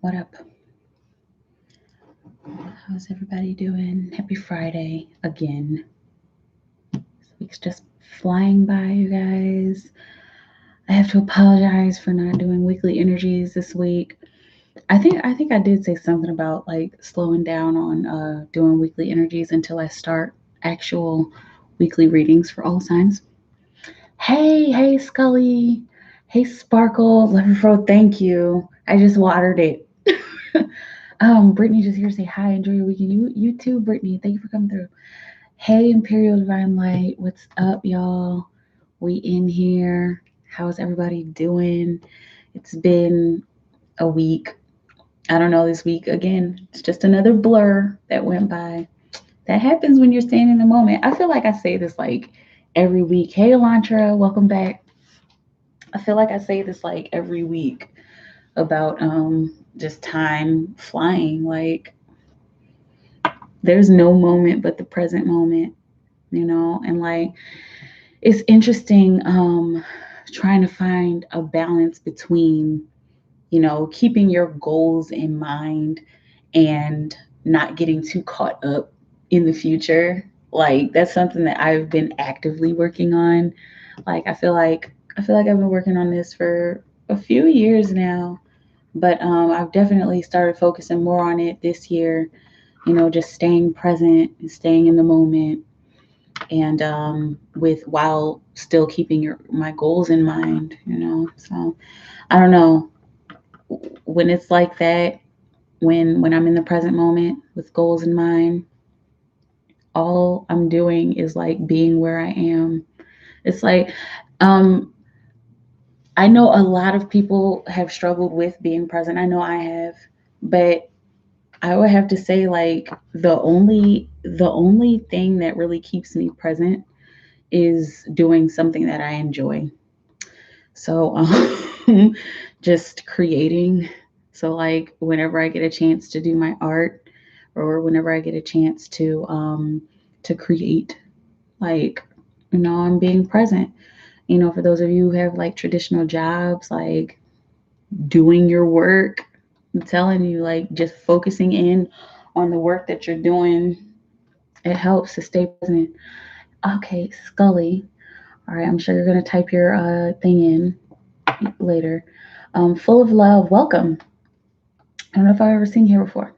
What up? How's everybody doing? Happy Friday again. This week's just flying by, you guys. I have to apologize for not doing weekly energies this week. I think I did say something about like slowing down on doing weekly energies until I start actual weekly readings for all signs. Hey, Scully. Hey, Sparkle. Love your fro. Thank you. I just watered it. Brittany just here to say hi. Enjoy your weekend. You too, Brittany. Thank you for coming through. Hey, Imperial Divine Light. What's up, y'all? We in here. How's everybody doing? It's been a week. I don't know, this week again. It's just another blur that went by. That happens when you're staying in the moment. I feel like I say this like every week. Hey, Elantra, welcome back. I feel like I say this like every week about just time flying. Like there's no moment but the present moment, and like it's interesting trying to find a balance between, keeping your goals in mind and not getting too caught up in the future. Like that's something that I've been actively working on. Like I feel like I've been working on this for a few years now, but I've definitely started focusing more on it this year. Just staying present and staying in the moment, and with while still keeping your my goals in mind. So I don't know, when it's like that, when I'm in the present moment with goals in mind, all I'm doing is like being where I am. It's like um I know a lot of people have struggled with being present. I know I have, but I would have to say like the only thing that really keeps me present is doing something that I enjoy. So just creating. So like whenever I get a chance to do my art, or whenever I get a chance to create, like, I'm being present. For those of you who have like traditional jobs, like doing your work, I'm telling you, like just focusing in on the work that you're doing, it helps to stay present. Okay, Scully. All right, I'm sure you're gonna type your thing in later. Full of love, welcome. I don't know if I've ever seen you here before.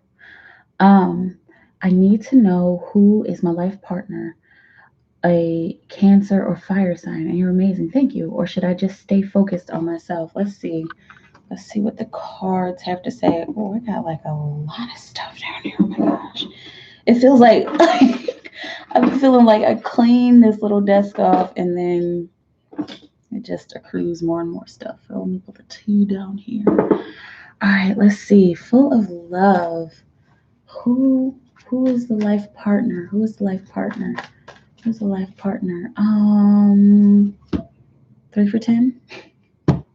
Um, I need to know who is my life partner, a Cancer or fire sign, and you're amazing. Thank you. Or should I just stay focused on myself? Let's see. Let's see what the cards have to say. Oh, I got like a lot of stuff down here. Oh my gosh. It feels like I'm feeling like I clean this little desk off and then it just accrues more and more stuff. So let me put the two down here. All right, let's see. Full of love. Who who is the life partner? Who is the life partner? Who's the life partner? 3 for 10. I'm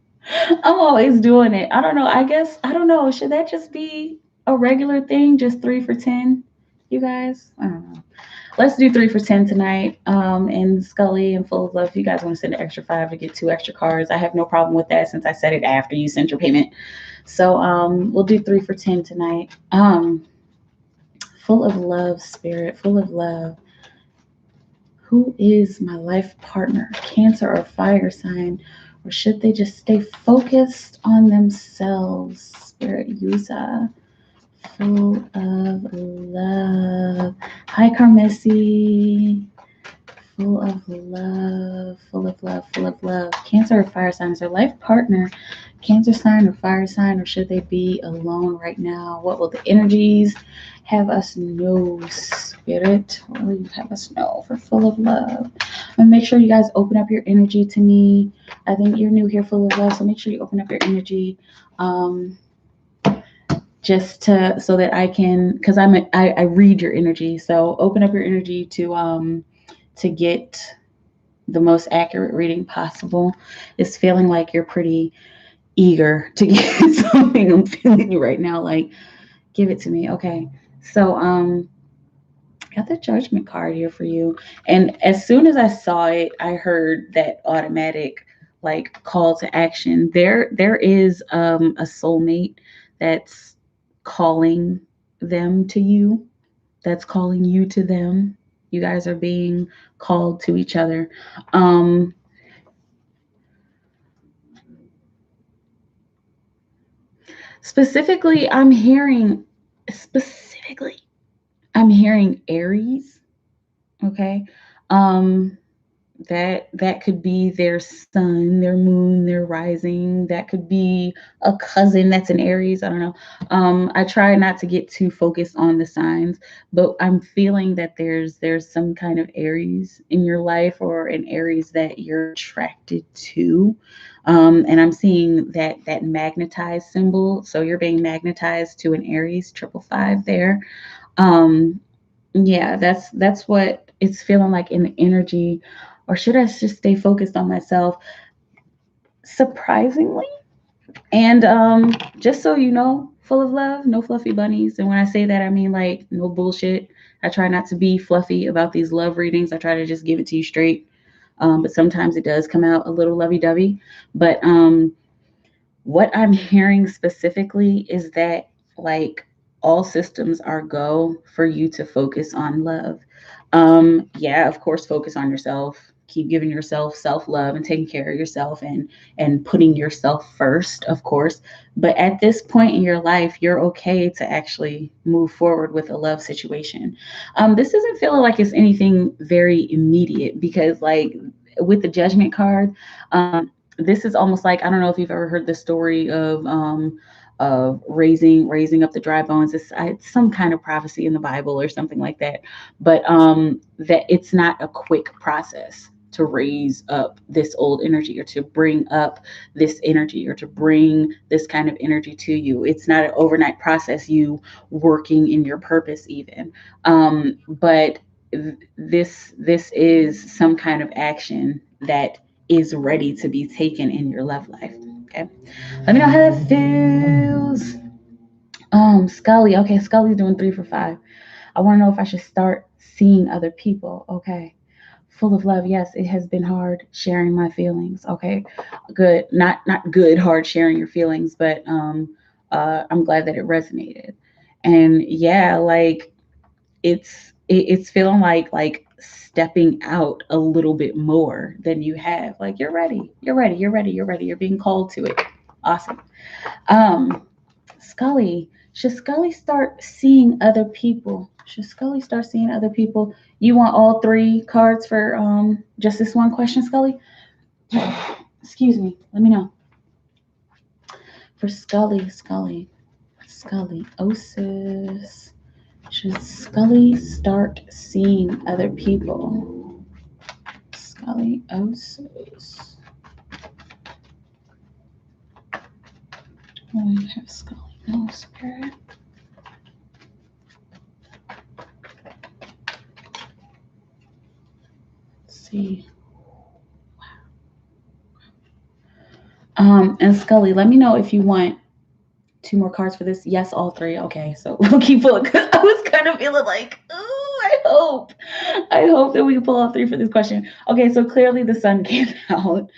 always doing it. I don't know. I guess I don't know. Should that just be a regular thing? Just 3 for 10, you guys? I don't know. Let's do 3 for 10 tonight. And Scully and Full of Love, if you guys want to send an extra 5 to get 2 extra cards, I have no problem with that since I said it after you sent your payment. So we'll do 3 for 10 tonight. Full of love, spirit, full of love. Who is my life partner? Cancer or fire sign? Or should they just stay focused on themselves? Spirit user. Full of love. Hi, Carmessi. Full of love, full of love, full of love. Cancer or fire sign is their life partner. Cancer sign or fire sign, or should they be alone right now? What will the energies have us know, spirit? What will you have us know for full of love? And make sure you guys open up your energy to me. I think you're new here, full of love, so make sure you open up your energy. Just to so that I can, because I read your energy. So open up your energy to get the most accurate reading possible. It's feeling like you're pretty eager to get something. I'm feeling you right now. Like, give it to me. Okay. So got the judgment card here for you. And as soon as I saw it, I heard that automatic like call to action. There is a soulmate that's calling them to you, that's calling you to them. You guys are being called to each other. Specifically, I'm hearing Aries. Okay. Um, that could be their sun, their moon, their rising. That could be a cousin that's in Aries. I don't know. I try not to get too focused on the signs, but I'm feeling that there's some kind of Aries in your life, or an Aries that you're attracted to. And I'm seeing that magnetized symbol. So you're being magnetized to an Aries 555 there. Um, yeah, that's what it's feeling like in the energy. Or should I just stay focused on myself? Surprisingly, and just so you know, full of love, no fluffy bunnies. And when I say that, I mean like no bullshit. I try not to be fluffy about these love readings. I try to just give it to you straight. But sometimes it does come out a little lovey-dovey. But what I'm hearing specifically is that, like, all systems are go for you to focus on love. Yeah, of course, focus on yourself. Keep giving yourself self-love and taking care of yourself, and putting yourself first, of course. But at this point in your life, you're okay to actually move forward with a love situation. This isn't feeling like it's anything very immediate, because, like, with the Judgment card, this is almost like, I don't know if you've ever heard the story of raising up the dry bones. It's some kind of prophecy in the Bible or something like that. But that it's not a quick process to raise up this old energy, or to bring up this energy, or to bring this kind of energy to you. It's not an overnight process, you working in your purpose even. But this is some kind of action that is ready to be taken in your love life. Okay. Let me know how that feels. Scully. Okay, Scully's doing 3 for 5. I want to know if I should start seeing other people. Okay. Full of love. Yes, it has been hard sharing my feelings. Okay. Good. Not good hard sharing your feelings, but I'm glad that it resonated. And yeah, like it's feeling like stepping out a little bit more than you have. Like you're ready. You're ready. You're ready. You're ready. You're being called to it. Awesome. Um, Scully, should Scully start seeing other people? Should Scully start seeing other people? You want all 3 cards for just this one question, Scully? Excuse me. Let me know. For Scully, Osis. Should Scully start seeing other people? Scully, Osis. Oh, you have Scully. No, Spirit. Let's see. And Scully, let me know if you want 2 more cards for this. Yes, all 3. Okay, so we'll keep pulling. I was kind of feeling like, oh, I hope that we can pull all 3 for this question. Okay, so clearly the sun came out.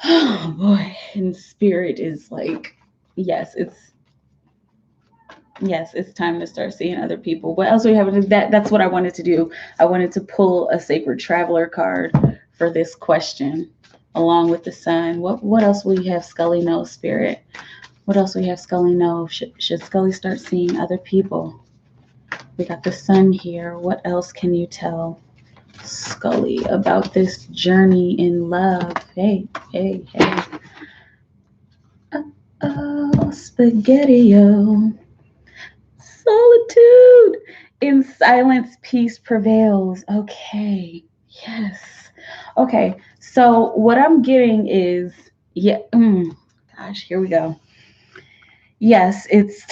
Oh boy, and Spirit is like, yes, it's time to start seeing other people. What else we have? That's what I wanted to do. I wanted to pull a Sacred Traveler card for this question, along with the sun. What else will you have Scully know, Spirit? What else we have Scully know? Should Scully start seeing other people? We got the sun here. What else can you tell Scully about this journey in love? Hey. Oh, spaghetti-o. Solitude. In silence, peace prevails. Okay. Yes. Okay. So what I'm getting is, yeah. Gosh, here we go. Yes, it's.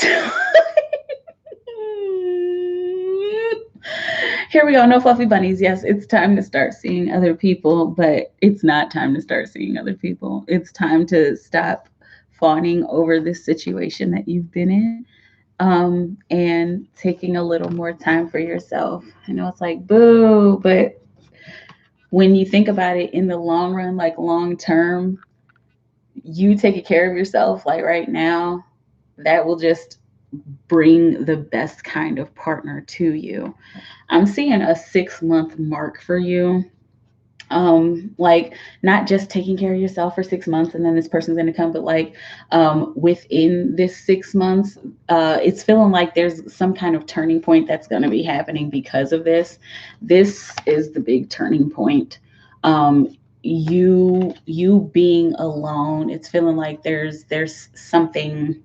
Here we go. No fluffy bunnies. Yes, it's time to start seeing other people, but it's not time to start seeing other people. It's time to stop fawning over this situation that you've been in, and taking a little more time for yourself. I know it's like, boo, but when you think about it in the long run, like long term, you taking care of yourself, like right now, that will just bring the best kind of partner to you. I'm seeing a 6 month mark for you. Like not just taking care of yourself for 6 months and then this person's going to come, but like within this 6 months, it's feeling like there's some kind of turning point that's going to be happening because of this. This is the big turning point. You being alone, it's feeling like there's something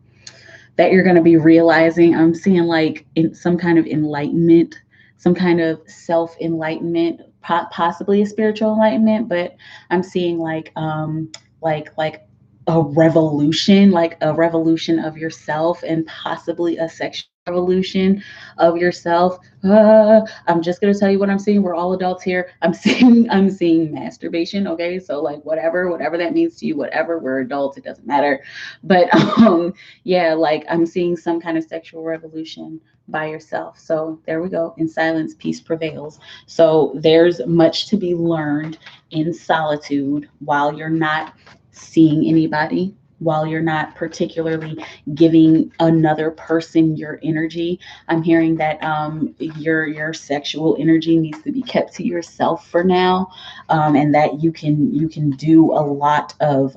that you're going to be realizing. I'm seeing like in some kind of enlightenment, some kind of self enlightenment, possibly a spiritual enlightenment, but I'm seeing like like a revolution of yourself and possibly a sexual revolution of yourself. I'm just gonna tell you what I'm seeing. We're all adults here. I'm seeing masturbation. Okay, so like whatever that means to you, whatever. We're adults. It doesn't matter. But yeah, like I'm seeing some kind of sexual revolution by yourself. So there we go. In silence, peace prevails. So there's much to be learned in solitude while you're not seeing anybody, while you're not particularly giving another person your energy. I'm hearing that your sexual energy needs to be kept to yourself for now, and that you can do a lot of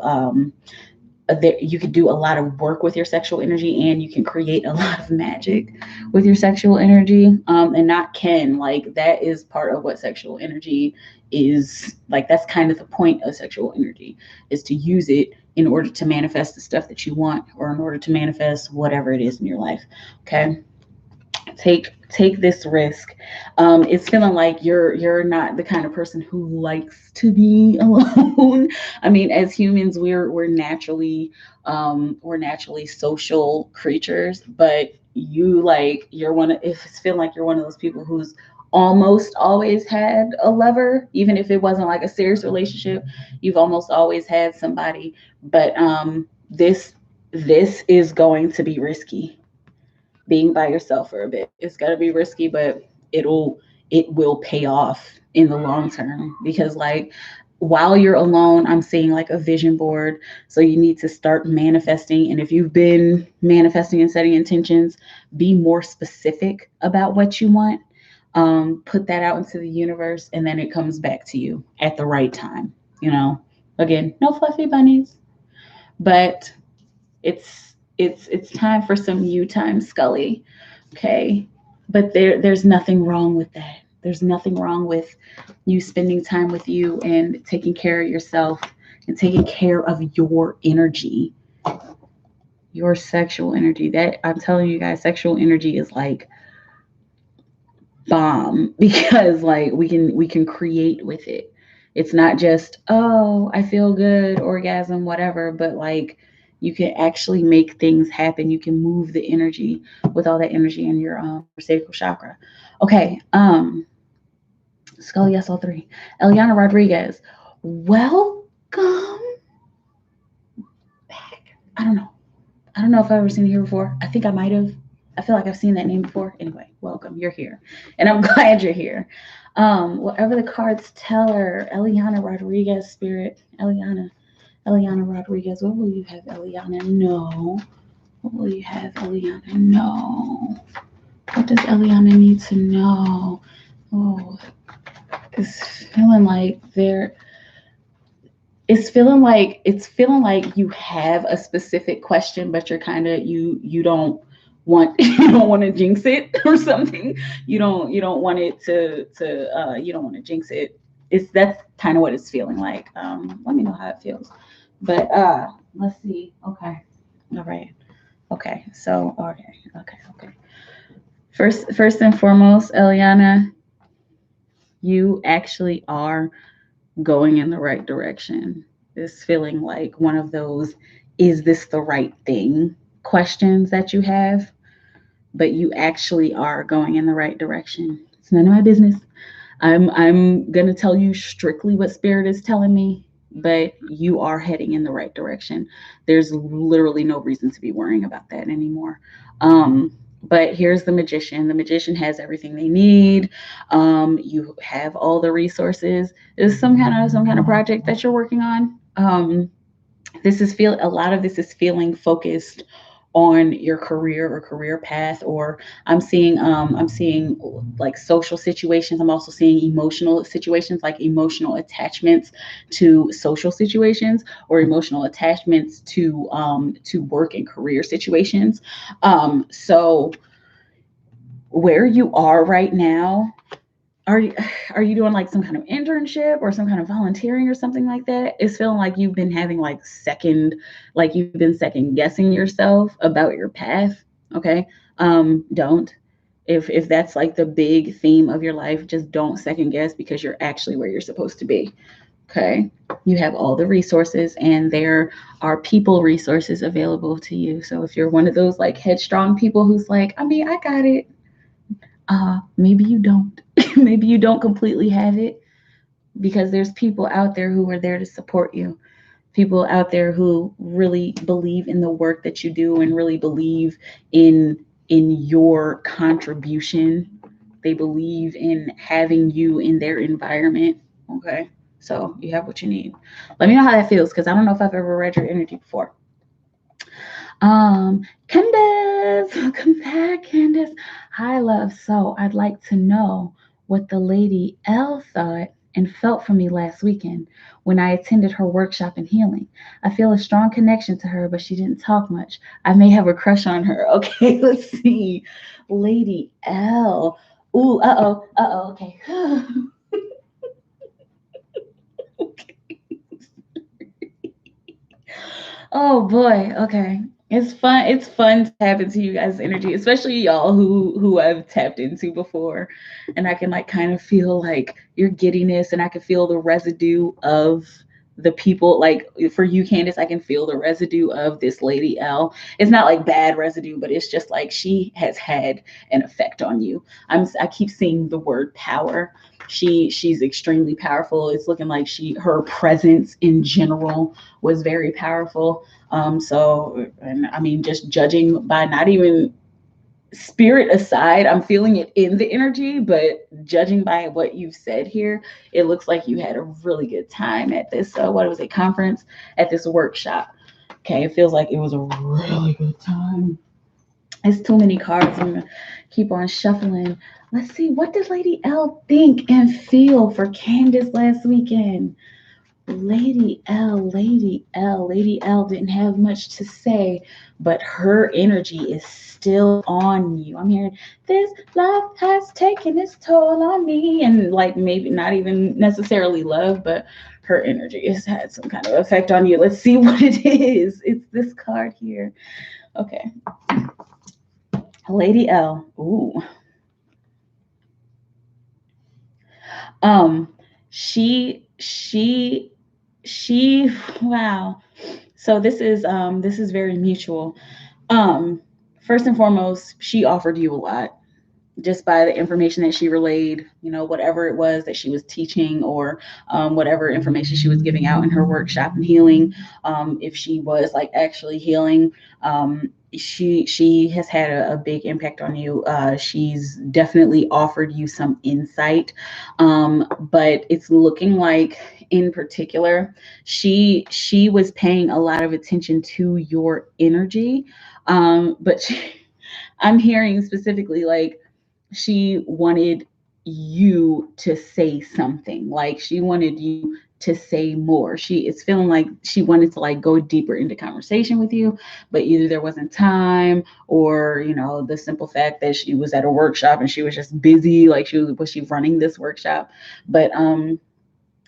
that you could do a lot of work with your sexual energy, and you can create a lot of magic with your sexual energy. And not can, like that is part of what sexual energy is. Like that's kind of the point of sexual energy, is to use it in order to manifest the stuff that you want, or in order to manifest whatever it is in your life. Okay, take this risk. It's feeling like you're not the kind of person who likes to be alone. I mean, as humans, we're naturally social creatures, but you're one of if it's feeling like you're one of those people who's almost always had a lover, even if it wasn't like a serious relationship. You've almost always had somebody, but this is going to be risky. Being by yourself for a bit, it's got to be risky, but it will pay off in the long term, because like while you're alone, I'm seeing like a vision board. So you need to start manifesting, and if you've been manifesting and setting intentions, be more specific about what you want. Put that out into the universe, and then it comes back to you at the right time. you know Again, no fluffy bunnies, but it's time for some you time, Scully. Okay. But there's nothing wrong with that. There's nothing wrong with you spending time with you and taking care of yourself and taking care of your energy, your sexual energy. That, I'm telling you guys, sexual energy is like bomb because like we can create with it. It's not just, oh, I feel good, orgasm, whatever, but like you can actually make things happen. You can move the energy with all that energy in your sacral chakra. Okay, Scully, yes, all three. Eliana Rodriguez, welcome back. I don't know if I've ever seen you here before. I think I might have. I feel like I've seen that name before. Anyway, welcome. You're here. And I'm glad you're here. Whatever the cards tell her, Eliana Rodriguez, spirit. Eliana Rodriguez. What will you have, Eliana? No. What will you have, Eliana? No. What does Eliana need to know? Oh, it's feeling like there it's feeling like you have a specific question, but you're kind of you don't want you don't want to jinx it or something. You don't want it to you don't want to jinx it. That's kind of what it's feeling like. Let me know how it feels. But let's see. Okay. All right. Okay. So okay. First and foremost, Eliana, you actually are going in the right direction. It's feeling like one of those, is this the right thing questions that you have, but you actually are going in the right direction. It's none of my business. I'm gonna tell you strictly what spirit is telling me, but you are heading in the right direction. There's literally no reason to be worrying about that anymore. But here's the magician. The magician has everything they need. You have all the resources. Is some kind of project that you're working on. A lot of this is feeling focused on your career or career path, or I'm seeing like social situations. I'm also seeing emotional situations, like emotional attachments to social situations, or emotional attachments to work and career situations. So where you are right now, are you are you doing like some kind of internship or some kind of volunteering or something like that? It's feeling like you've been having like you've been second guessing yourself about your path. Okay. Don't. If that's like the big theme of your life, just don't second guess, because you're actually where you're supposed to be. Okay. You have all the resources, and there are people resources available to you. So if you're one of those like headstrong people who's like, I mean, I got it, maybe you don't. Maybe you don't completely have it, because there's people out there who are there to support you. People out there who really believe in the work that you do and really believe in your contribution. They believe in having you in their environment. Okay. So you have what you need. Let me know how that feels, because I don't know if I've ever read your energy before. Candace, welcome back, Candace. Hi, love. So I'd like to know what the lady L thought and felt for me last weekend when I attended her workshop in healing. I feel a strong connection to her, but she didn't talk much. I may have a crush on her. Okay, let's see. Lady L. Ooh, okay. Oh boy, okay. It's fun. It's fun to tap into you guys' energy, especially y'all who I've tapped into before, and I can like kind of feel like your giddiness, and I can feel the residue of the people. Like for you, Candace, I can feel the residue of this lady L. It's not like bad residue, but it's just like she has had an effect on you. I keep seeing the word power. She's extremely powerful. It's looking like her presence in general was very powerful. And I mean, just judging by not even spirit aside, I'm feeling it in the energy, but judging by what you've said here, it looks like you had a really good time at this, what was it, conference, at this workshop. Okay, it feels like it was a really good time. It's too many cards. I'm gonna keep on shuffling. Let's see, what did Lady L think and feel for Candace last weekend? Lady L, Lady L, Lady L didn't have much to say, but her energy is still on you. I'm hearing, this love has taken its toll on me. And like maybe not even necessarily love, but her energy has had some kind of effect on you. Let's see what it is. It's this card here. Okay. Lady L. Ooh. Um, she wow. So this is very mutual. Um, First and foremost, she offered you a lot just by the information that she relayed, whatever it was that she was teaching, or whatever information she was giving out in her workshop and healing. If she was like actually healing, she has had a big impact on you. She's definitely offered you some insight, but it's looking like, in particular, she was paying a lot of attention to your energy, but I'm hearing specifically like she wanted you to say something. Like she wanted you to say more. It's feeling like she wanted to like go deeper into conversation with you, but either there wasn't time, or the simple fact that she was at a workshop and she was just busy. Like she running this workshop, but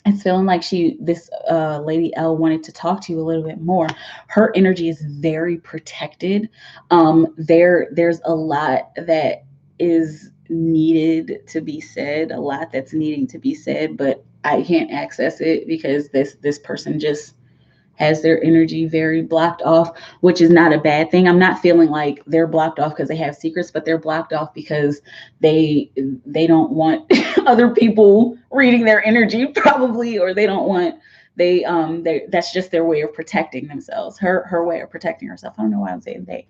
it's feeling like this lady L wanted to talk to you a little bit more. Her energy is very protected. There's a lot that is needed to be said, a lot that's needing to be said, but I can't access it because this person just has their energy very blocked off, which is not a bad thing. I'm not feeling like they're blocked off because they have secrets, but they're blocked off because they don't want other people reading their energy, probably, or they don't want that's just their way of protecting themselves. Her way of protecting herself. I don't know why I'm saying they,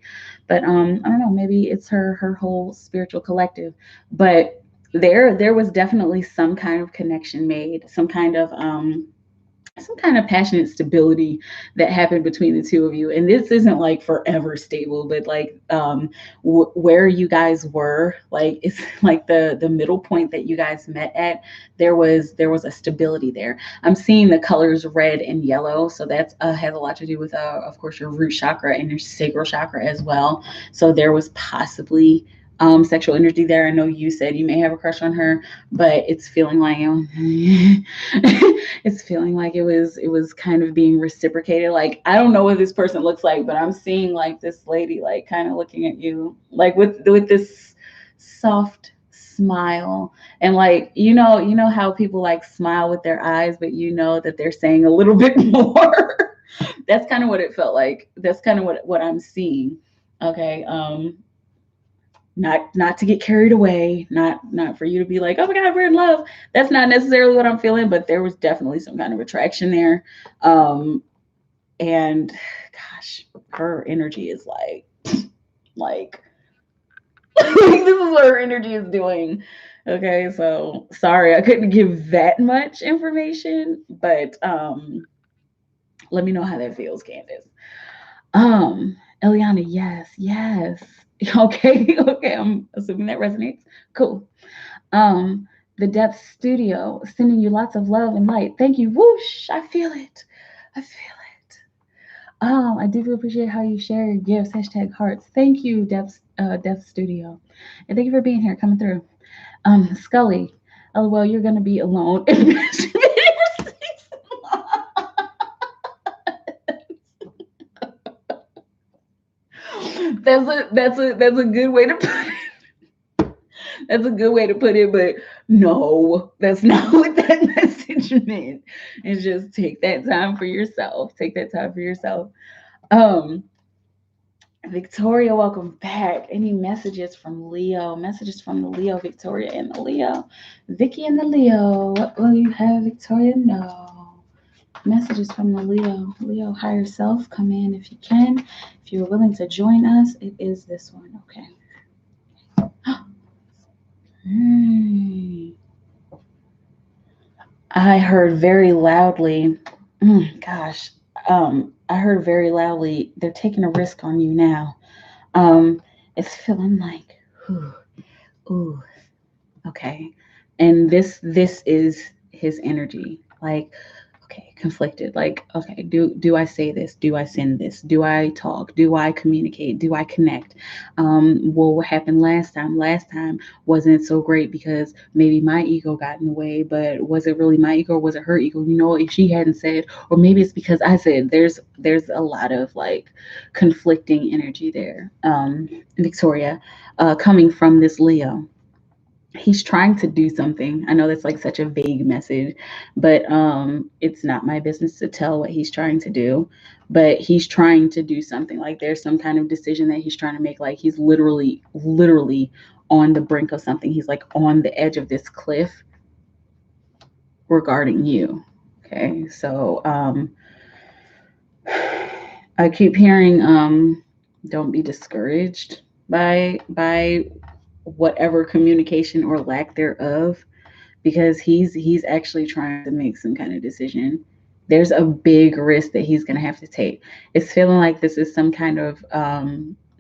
but I don't know, maybe it's her whole spiritual collective. But there was definitely some kind of connection made, some kind of some kind of passionate stability that happened between the two of you. And this isn't like forever stable, but like where you guys were, like it's like the middle point that you guys met at, there was a stability there. I'm seeing the colors red and yellow, so that's has a lot to do with of course your root chakra and your sacral chakra as well. So there was possibly sexual energy there. I know you said you may have a crush on her, but it's feeling like it's feeling like it was kind of being reciprocated. Like I don't know what this person looks like, but I'm seeing like this lady like kind of looking at you like with this soft smile. And like you know how people like smile with their eyes, but you know that they're saying a little bit more. That's kind of what it felt like. That's kind of what I'm seeing. Okay. Not to get carried away, not for you to be like, oh my god, we're in love. That's not necessarily what I'm feeling, but there was definitely some kind of attraction there. And gosh, her energy is like this is what her energy is doing. Okay, so sorry I couldn't give that much information, but let me know how that feels, Candace. Eliana, yes, yes. Okay, okay, I'm assuming that resonates. Cool. Um, the Depth Studio, sending you lots of love and light. Thank you. Whoosh, I feel it. I feel it. I deeply appreciate how you share your gifts. Hashtag hearts. Thank you, Depth Studio. And thank you for being here, coming through. Scully, LOL, you're gonna be alone. That's a good way to put it. That's a good way to put it, but no, that's not what that message meant. And just take that time for yourself. Take that time for yourself. Um, Victoria, welcome back. Any messages from Leo? Messages from the Leo, Victoria and the Leo. Vicky and the Leo. What will you have, Victoria? No. Messages from the Leo. Leo higher self. Come in if you can. If you're willing to join us, it is this one. Okay. Hmm. I heard very loudly. Gosh, I heard very loudly. They're taking a risk on you now. It's feeling like, ooh, ooh, okay. And this is his energy. Like, okay, conflicted. Like, okay, do I say this? Do I send this? Do I talk? Do I communicate? Do I connect? Well, what happened last time? Last time wasn't so great because maybe my ego got in the way, but was it really my ego or was it her ego? You know, if she hadn't said, or maybe it's because I said. There's a lot of like conflicting energy there. Victoria, coming from this Leo, he's trying to do something. I know that's like such a vague message, but it's not my business to tell what he's trying to do. But he's trying to do something. Like there's some kind of decision that he's trying to make. Like he's literally on the brink of something. He's like on the edge of this cliff regarding you. Okay, so I keep hearing don't be discouraged by whatever communication or lack thereof, because he's actually trying to make some kind of decision. There's a big risk that he's going to have to take. It's feeling like this is some kind of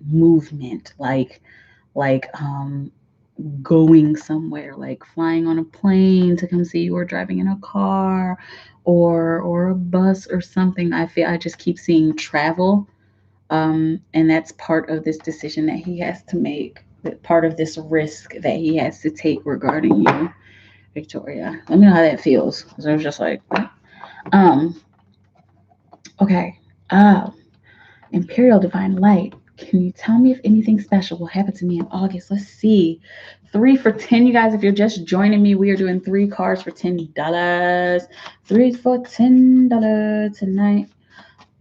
movement, like going somewhere, like flying on a plane to come see you, or driving in a car, or a bus or something. I just keep seeing travel, and that's part of this decision that he has to make. That part of this risk that he has to take regarding you, Victoria. Let me know how that feels. Because I was just like, what? Um, okay. Imperial Divine Light. Can you tell me if anything special will happen to me in August? Let's see. 3 for 10, you guys. If you're just joining me, we are doing 3 cards for $10. 3 for $10 tonight.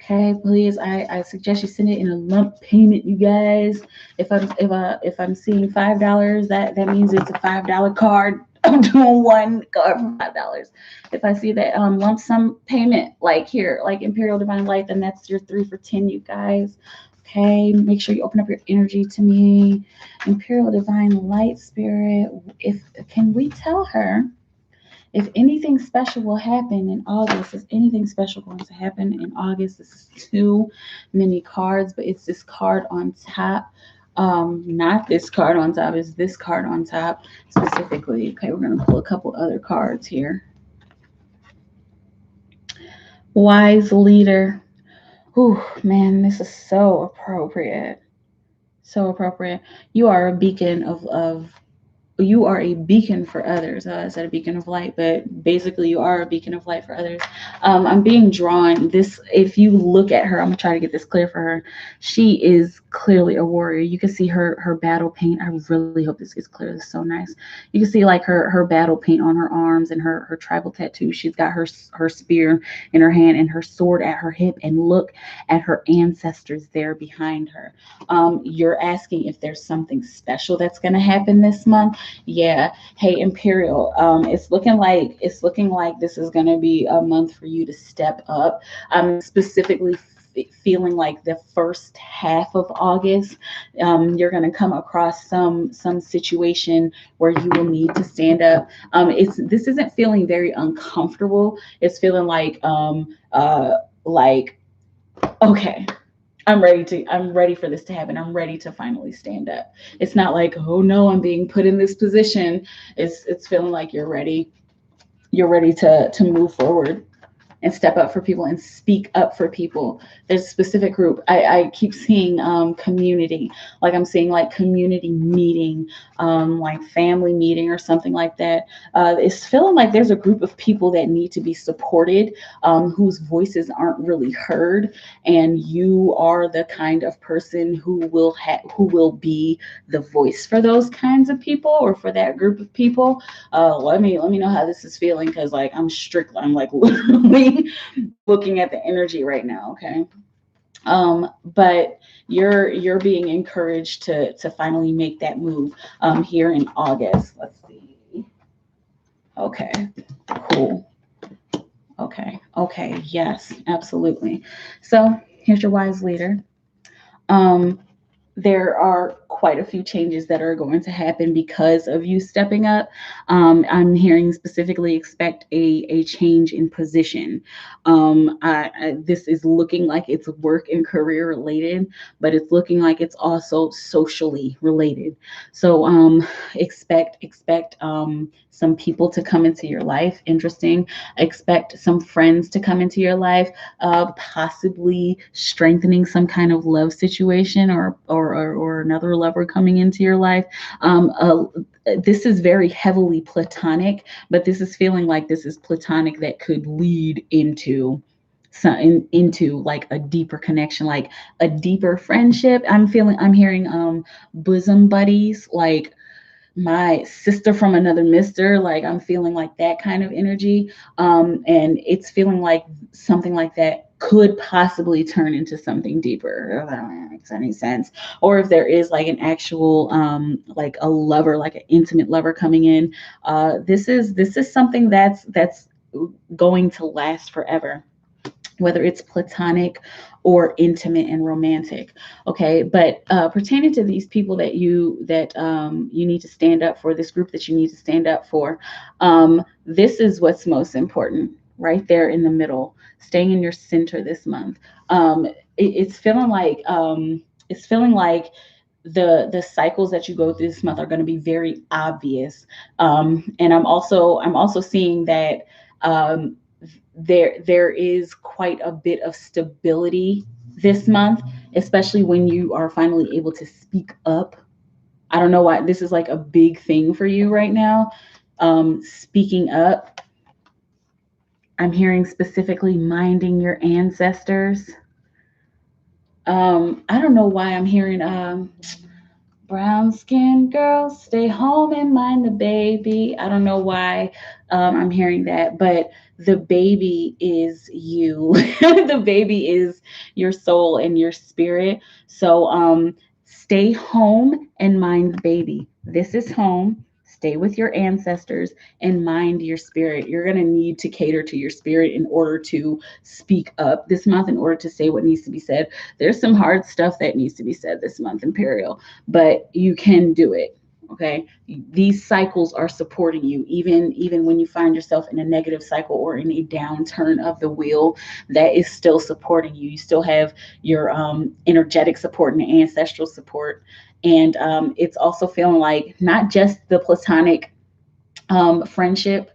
Okay, please. I suggest you send it in a lump payment, you guys. If I'm seeing $5, that means it's a $5 card. I'm doing one card for $5. If I see that lump sum payment, like here, like Imperial Divine Light, then that's your 3 for 10, you guys. Okay, make sure you open up your energy to me. Imperial Divine Light Spirit. If can we tell her If anything special will happen in August, is anything special going to happen in August? This is too many cards, but it's this card on top. Not this card on top, it's this card on top specifically. Okay, we're gonna pull a couple other cards here. Wise leader. Whew, man, this is so appropriate. So appropriate. You are a beacon of you are a beacon for others. I said a beacon of light, but basically you are a beacon of light for others. I'm being drawn this. If you look at her, I'm gonna try to get this clear for her. She is clearly a warrior. You can see her battle paint. I really hope this gets clear. This is so nice. You can see like her battle paint on her arms and her tribal tattoo. She's got her spear in her hand and her sword at her hip. And look at her ancestors there behind her. You're asking if there's something special that's gonna happen this month. Yeah. Hey, Imperial. It's looking like this is going to be a month for you to step up. I'm specifically feeling like the first half of August, you're going to come across some situation where you will need to stand up. It's this isn't feeling very uncomfortable. It's feeling like okay, I'm ready for this to happen. I'm ready to finally stand up. It's not like, oh no, I'm being put in this position. It's feeling like you're ready. You're ready to move forward and step up for people and speak up for people. There's a specific group. I keep seeing community, like I'm seeing like community meeting, like family meeting or something like that. It's feeling like there's a group of people that need to be supported, whose voices aren't really heard, and you are the kind of person who will be the voice for those kinds of people or for that group of people. Let me know how this is feeling because like I'm like literally looking at the energy right now. Okay. But you're being encouraged to finally make that move here in August. Let's see. Okay, cool. Okay, yes, absolutely. So here's your wise leader. Um, there are quite a few changes that are going to happen because of you stepping up. I'm hearing specifically expect a change in position. This is looking like it's work and career related, but it's looking like it's also socially related. So expect some people to come into your life. Interesting. Expect some friends to come into your life, possibly strengthening some kind of love situation or another lover coming into your life. This is very heavily platonic, but this is feeling like this is platonic that could lead into like a deeper connection, like a deeper friendship. I'm hearing bosom buddies, like my sister from another mister. Like I'm feeling like that kind of energy. And it's feeling like something like that could possibly turn into something deeper. I don't know if that makes any sense. Or if there is like an actual like a lover, like an intimate lover coming in. This is something that's going to last forever, whether it's platonic or intimate and romantic. Okay, but pertaining to these people that you need to stand up for, this group that you need to stand up for, this is what's most important, right there in the middle, staying in your center this month. It's feeling like the cycles that you go through this month are going to be very obvious. And I'm also seeing that um, there is quite a bit of stability this month, especially when you are finally able to speak up. I don't know why this is like a big thing for you right now. Speaking up. I'm hearing specifically minding your ancestors. I don't know why I'm hearing brown skinned girls stay home and mind the baby. I don't know why I'm hearing that, but the baby is you. The baby is your soul and your spirit. So stay home and mind the baby. This is home. Stay with your ancestors and mind your spirit. You're going to need to cater to your spirit in order to speak up this month, in order to say what needs to be said. There's some hard stuff that needs to be said this month, Imperial, but you can do it. Okay, these cycles are supporting you, even when you find yourself in a negative cycle or in a downturn of the wheel. That is still supporting you. You still have your energetic support and ancestral support, and it's also feeling like not just the platonic friendship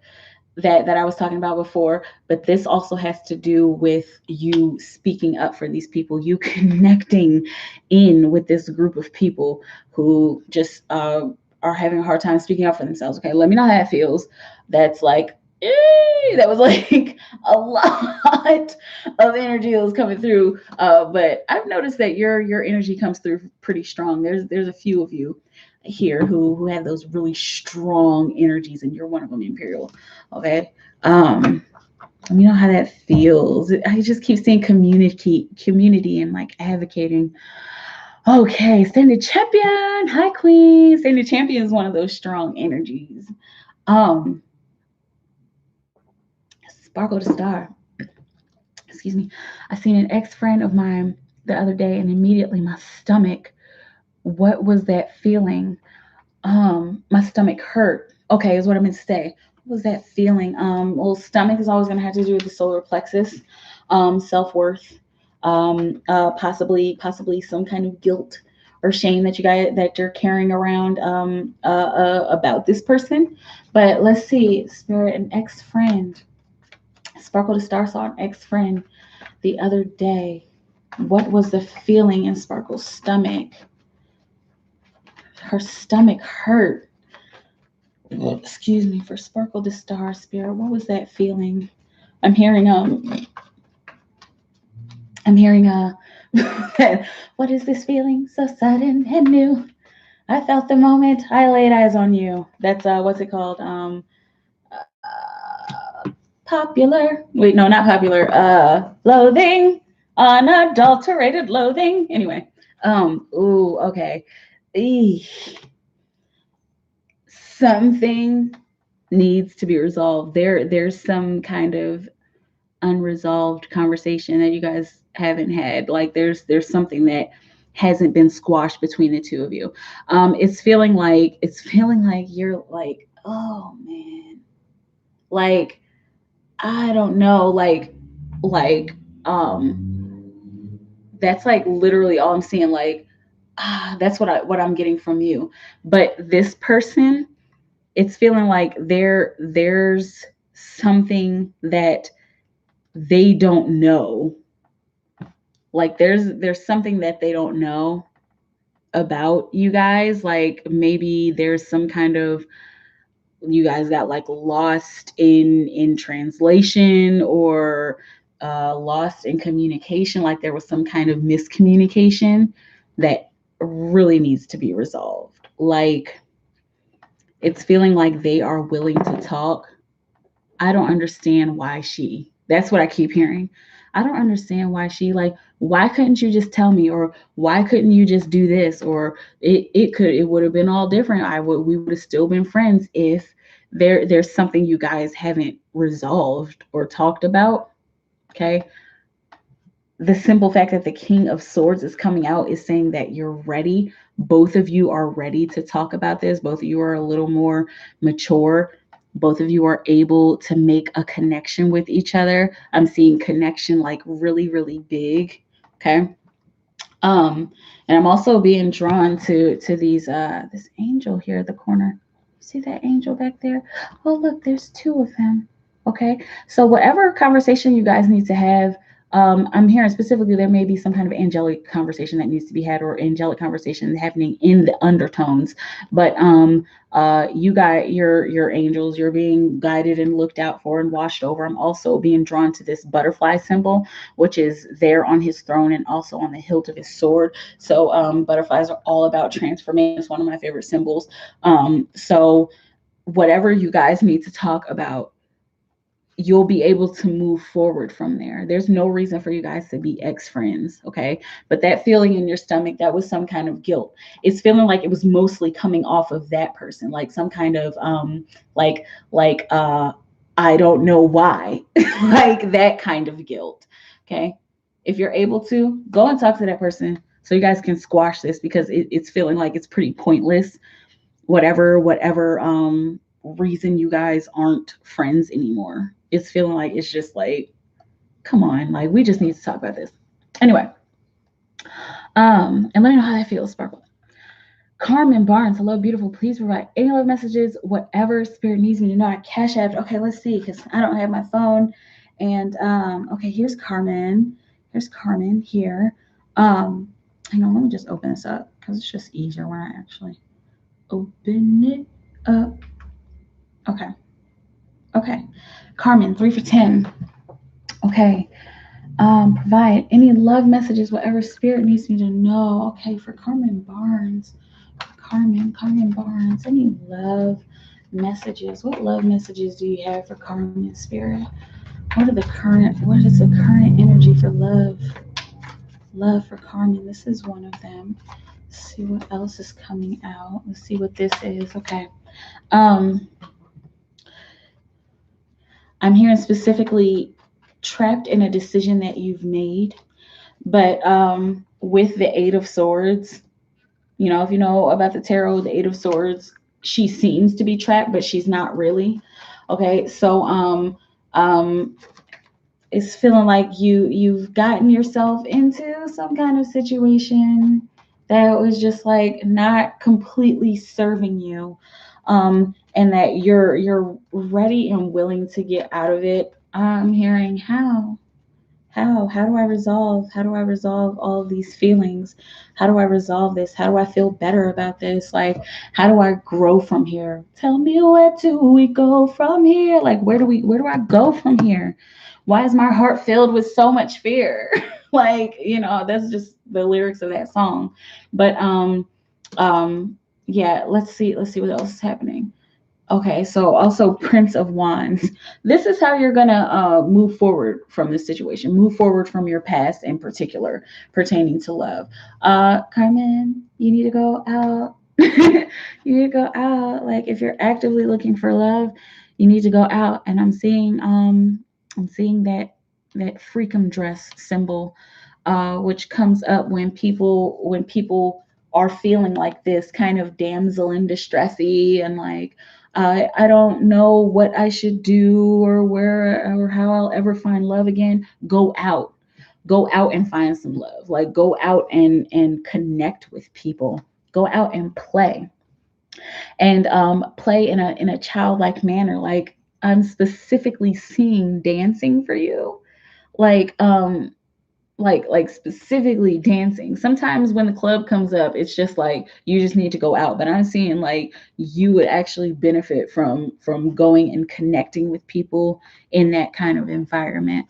that I was talking about before, but this also has to do with you speaking up for these people, you connecting in with this group of people who just are having a hard time speaking up for themselves. Okay, let me know how that feels. That's like, that was like a lot of energy that was coming through. But I've noticed that your energy comes through pretty strong. There's a few of you here who have those really strong energies, and you're one of them, Imperial. Okay. Let me know how that feels. I just keep seeing community and like advocating. Okay, Standard Champion. Hi, Queen. Standard Champion is one of those strong energies. Um, Sparkle the Star. Excuse me. I seen an ex-friend of mine the other day, and immediately my stomach. What was that feeling? My stomach hurt. Okay, is what I meant to say. What was that feeling? Well, stomach is always going to have to do with the solar plexus, self-worth, possibly some kind of guilt or shame that you're carrying around about this person. But let's see, Spirit, an ex-friend. Sparkle the Star saw an ex-friend the other day. What was the feeling in Sparkle's stomach? Her stomach hurt. Excuse me, for Sparkle the Star, Spirit. What was that feeling? I'm hearing what is this feeling so sudden and new? I felt the moment I laid eyes on you. That's what's it called? Popular. Wait, no, not popular. Loathing, unadulterated loathing. Anyway, ooh, okay. Eesh. Something needs to be resolved. There's some kind of unresolved conversation that you guys haven't had. Like there's something that hasn't been squashed between the two of you. It's feeling like you're like, oh man, like I don't know, like that's like literally all I'm seeing. Like that's what I'm getting from you. But this person, it's feeling like there's something that they don't know. Like there's something that they don't know about you guys. Like maybe there's some kind of, you guys got like lost in translation, or lost in communication. Like there was some kind of miscommunication that really needs to be resolved. Like it's feeling like they are willing to talk. I don't understand why she. That's what I keep hearing. I don't understand why she, like, why couldn't you just tell me, or why couldn't you just do this, or it would have been all different. We would have still been friends if there's something you guys haven't resolved or talked about. Okay. The simple fact that the King of Swords is coming out is saying that you're ready. Both of you are ready to talk about this. Both of you are a little more mature. Both of you are able to make a connection with each other. I'm seeing connection like really, really big. Okay. And I'm also being drawn to these this angel here at the corner. See that angel back there? Oh, look, there's two of them. Okay. So whatever conversation you guys need to have, I'm hearing specifically there may be some kind of angelic conversation that needs to be had, or angelic conversation happening in the undertones. But you got your angels, you're being guided and looked out for and watched over. I'm also being drawn to this butterfly symbol, which is there on his throne and also on the hilt of his sword. So butterflies are all about transformation. It's one of my favorite symbols. So whatever you guys need to talk about, you'll be able to move forward from there. There's no reason for you guys to be ex-friends, okay? But that feeling in your stomach, that was some kind of guilt. It's feeling like it was mostly coming off of that person, like some kind of like I don't know why, like that kind of guilt, okay? If you're able to, go and talk to that person so you guys can squash this, because it's feeling like it's pretty pointless. whatever reason you guys aren't friends anymore. It's feeling like it's just like, come on, like we just need to talk about this. Anyway, and let me know how that feels, Sparkle. Carmen Barnes, hello, beautiful. Please provide any love messages, whatever spirit needs me to know. I cash app. Okay, let's see, because I don't have my phone. And okay, here's Carmen. Here's Carmen here. Hang on, let me just open this up because it's just easier when I actually open it up. Okay, okay. Carmen, 3 for 10. Okay. Provide any love messages, whatever spirit needs me to know. Okay, for Carmen Barnes. Carmen Barnes, any love messages? What love messages do you have for Carmen Spirit? What is the current energy for love? Love for Carmen. This is one of them. Let's see what else is coming out. Let's see what this is. Okay. Um, I'm hearing specifically trapped in a decision that you've made, but with the Eight of Swords, you know, if you know about the tarot, the Eight of Swords, she seems to be trapped, but she's not really. Okay, so um, it's feeling like you've gotten yourself into some kind of situation that was just like not completely serving you, and that you're ready and willing to get out of it. I'm hearing how do I resolve all of these feelings? How do I resolve this? How do I feel better about this? Like, how do I grow from here? Tell me, where do we go from here? Like, where do I go from here? Why is my heart filled with so much fear? Like, you know, that's just the lyrics of that song. But yeah, let's see what else is happening. Okay, so also Prince of Wands. This is how you're gonna move forward from this situation. Move forward from your past, in particular, pertaining to love. Carmen, you need to go out. You need to go out. Like if you're actively looking for love, you need to go out. And I'm seeing that freakum dress symbol, which comes up when people are feeling like this kind of damsel in distressy and like I don't know what I should do or where or how I'll ever find love again. Go out and find some love. Like go out and connect with people. Go out and play, and play in a childlike manner. Like I'm specifically seeing dancing for you, like like specifically dancing. Sometimes when the club comes up, it's just like you just need to go out, but I'm seeing like you would actually benefit from going and connecting with people in that kind of environment.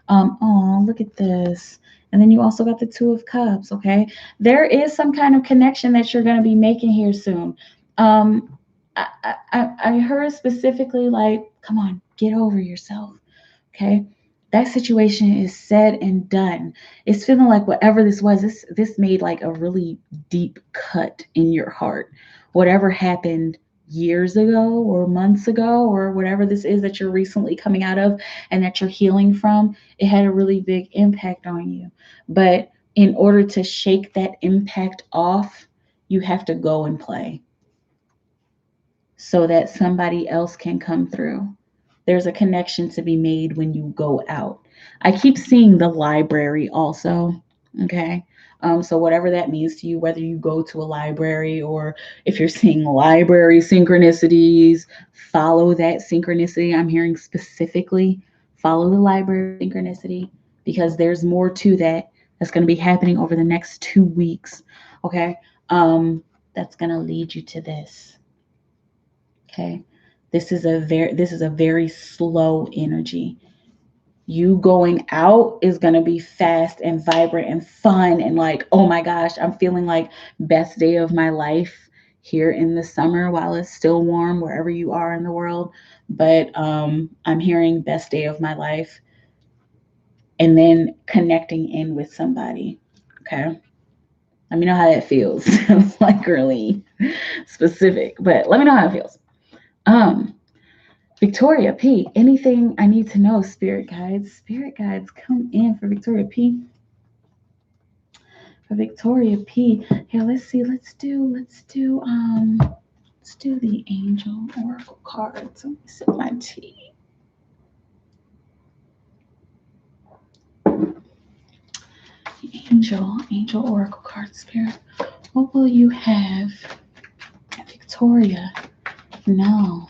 Oh, look at this. And then you also got the Two of Cups. Okay, there is some kind of connection that you're going to be making here soon. um I heard specifically like, come on, get over yourself. Okay. That situation is said and done. It's feeling like whatever this was, this made like a really deep cut in your heart. Whatever happened years ago or months ago or whatever this is that you're recently coming out of and that you're healing from, it had a really big impact on you. But in order to shake that impact off, you have to go and play so that somebody else can come through. There's a connection to be made when you go out. I keep seeing the library also. Okay. So whatever that means to you, whether you go to a library or if you're seeing library synchronicities, follow that synchronicity. I'm hearing specifically follow the library synchronicity because there's more to that that's going to be happening over the next 2 weeks. Okay. That's going to lead you to this. Okay. This is a very slow energy. You going out is going to be fast and vibrant and fun and like, oh my gosh, I'm feeling like best day of my life here in the summer while it's still warm wherever you are in the world. But I'm hearing best day of my life and then connecting in with somebody. Okay. Let me know how that feels. It's like really specific, but let me know how it feels. Um, Victoria P. Anything I need to know, spirit guides? Spirit guides, come in for Victoria P. For Victoria P. Here, let's see. Let's do. Let's do the Angel Oracle cards. Let me sip my tea. Angel Oracle card, Spirit. What will you have Victoria know?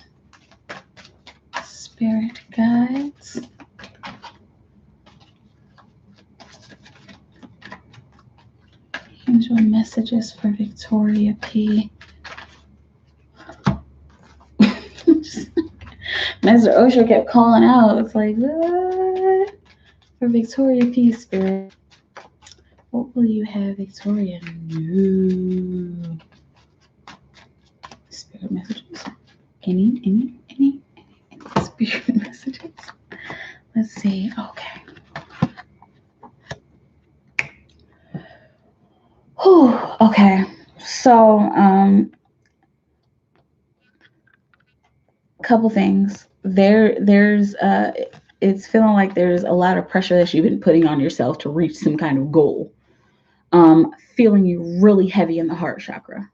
Spirit guides. Angel messages for Victoria P. Master Osho kept calling out. It's like, what? For Victoria P, Spirit. What will you have Victoria know? Spirit messages. Any spirit messages. Let's see. Okay. Whew. Okay. So, couple things. There's it's feeling like there's a lot of pressure that you've been putting on yourself to reach some kind of goal. Feeling you really heavy in the heart chakra.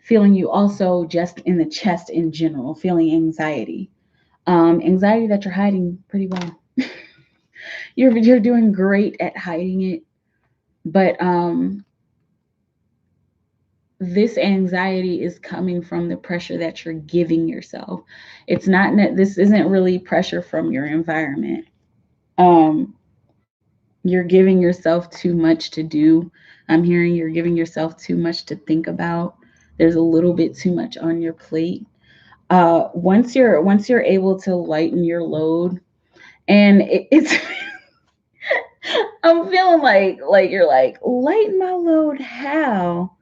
Feeling you also just in the chest in general, feeling anxiety. Anxiety that you're hiding pretty well. You're doing great at hiding it, but this anxiety is coming from the pressure that you're giving yourself. It's not, this isn't really pressure from your environment. You're giving yourself too much to do. I'm hearing you're giving yourself too much to think about. There's a little bit too much on your plate. Once you're able to lighten your load, and it's I'm feeling like you're like, lighten my load. How?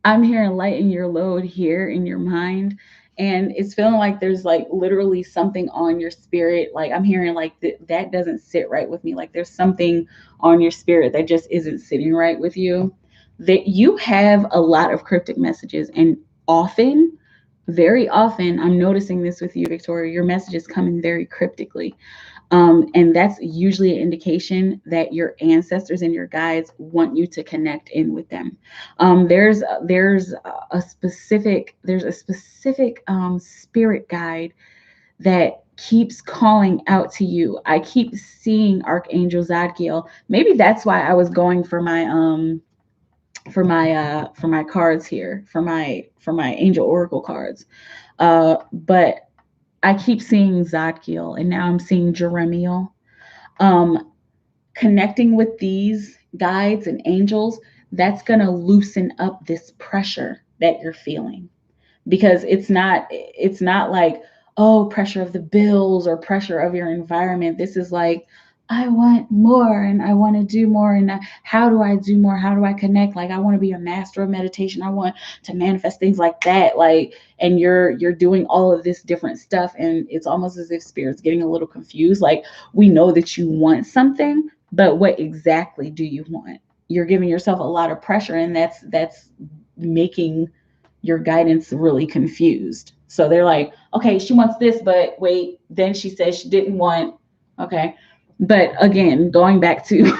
I'm hearing lighten your load here in your mind. And it's feeling like there's like literally something on your spirit. Like I'm hearing like that doesn't sit right with me. Like there's something on your spirit that just isn't sitting right with you. That you have a lot of cryptic messages, and often, very often, I'm noticing this with you, Victoria, your messages come in very cryptically. And that's usually an indication that your ancestors and your guides want you to connect in with them. There's a specific spirit guide that keeps calling out to you. I keep seeing Archangel Zadkiel. Maybe that's why I was going for my for my cards here, for my Angel Oracle cards. But I keep seeing Zadkiel, and now I'm seeing Jeremiel. Connecting with these guides and angels, that's going to loosen up this pressure that you're feeling, because it's not like, oh, pressure of the bills or pressure of your environment. This is like, I want more and I want to do more, and how do I do more? How do I connect? Like I want to be a master of meditation. I want to manifest things like that. Like, and you're doing all of this different stuff, and it's almost as if spirit's getting a little confused. Like, we know that you want something, but what exactly do you want? You're giving yourself a lot of pressure, and that's making your guidance really confused. So they're like, okay, she wants this, but wait, then she said she didn't want, okay. But again, going back to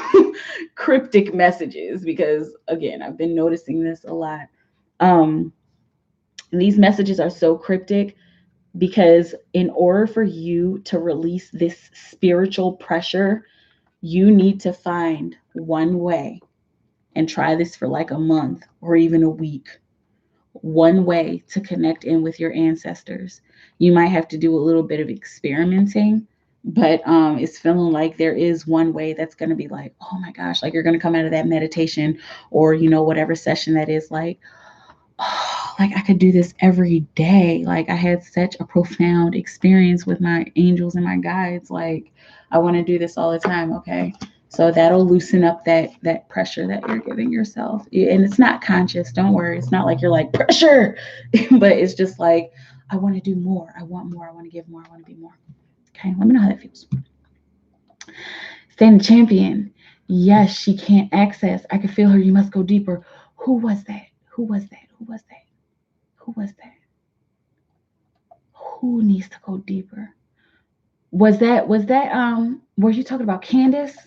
cryptic messages, because again, I've been noticing this a lot. These messages are so cryptic because in order for you to release this spiritual pressure, you need to find one way, and try this for like a month or even a week. One way to connect in with your ancestors. You might have to do a little bit of experimenting, but it's feeling like there is one way that's going to be like, oh my gosh, like you're going to come out of that meditation or, whatever session that is like, oh, like I could do this every day. Like I had such a profound experience with my angels and my guides. Like I want to do this all the time. Okay. So that'll loosen up that pressure that you're giving yourself. And it's not conscious. Don't worry. It's not like you're like pressure, but it's just like, I want to do more. I want more. I want to give more. I want to be more. Okay. Let me know how that feels. Stand champion. Yes, she can't access. I can feel her. You must go deeper. Who was that? Who was that? Who was that? Who was that? Who needs to go deeper? Was that were you talking about Candace?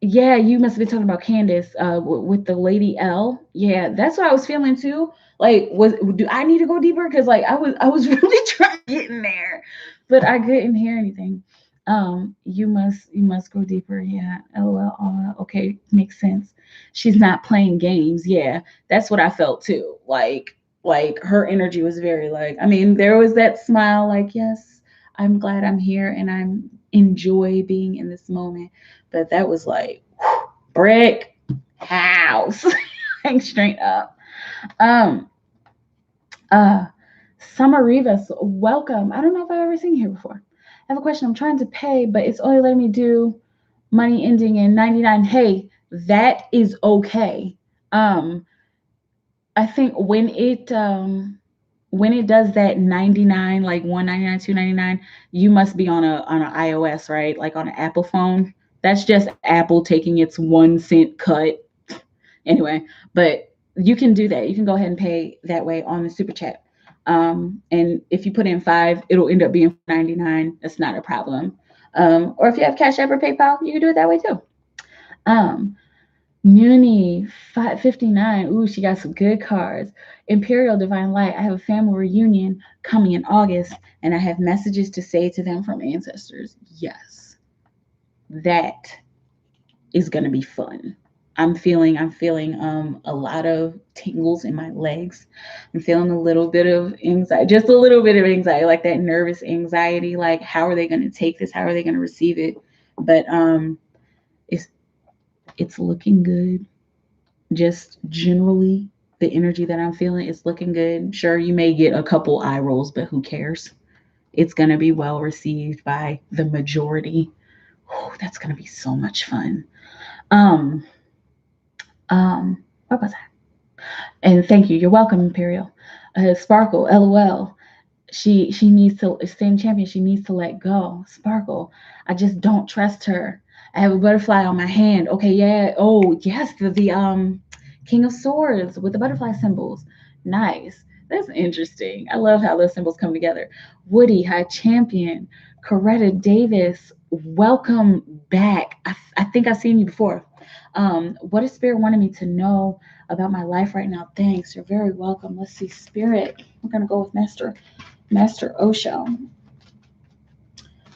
Yeah, you must have been talking about Candace with the Lady L. Yeah, that's what I was feeling too. Like, do I need to go deeper? Because like I was really trying to get in there, but I couldn't hear anything. You must go deeper. Yeah. LOL. Okay, makes sense. She's not playing games. Yeah, that's what I felt too. Like her energy was very like. I mean, there was that smile. Like, yes, I'm glad I'm here and I'm enjoy being in this moment, but that was like brick house, like straight up. Um, uh, Summer Rivas, welcome. I don't know if I've ever seen you here before. I have a question. I'm trying to pay, but it's only letting me do money ending in 99. Hey, that is okay. Um, I think when it does that 99, like 199, 299, you must be on an iOS, right? Like on an Apple phone. That's just Apple taking its 1 cent cut. Anyway, but you can do that. You can go ahead and pay that way on the super chat. And if you put in five, it'll end up being 4.99. That's not a problem. Or if you have Cash App or PayPal, you can do it that way too. Um, Muni 559. Ooh, she got some good cards. Imperial Divine Light. I have a family reunion coming in August, and I have messages to say to them from ancestors. Yes, that is gonna be fun. I'm feeling a lot of tingles in my legs. I'm feeling a little bit of anxiety, just a little bit of anxiety, like that nervous anxiety, like how are they gonna take this? How are they gonna receive it? But it's it's looking good. Just generally the energy that I'm feeling is looking good. Sure, you may get a couple eye rolls, but who cares? It's gonna be well received by the majority. Oh, that's gonna be so much fun. Um, what was that? And thank you. You're welcome, Imperial. Sparkle, LOL. She needs to stand champion. She needs to let go. Sparkle. I just don't trust her. I have a butterfly on my hand. Okay, yeah. Oh, yes, the King of Swords with the butterfly symbols. Nice. That's interesting. I love how those symbols come together. Woody, High Champion, Coretta Davis, welcome back. I think I've seen you before. What is Spirit wanting me to know about my life right now? Thanks. You're very welcome. Let's see, Spirit. We're gonna go with Master Osho.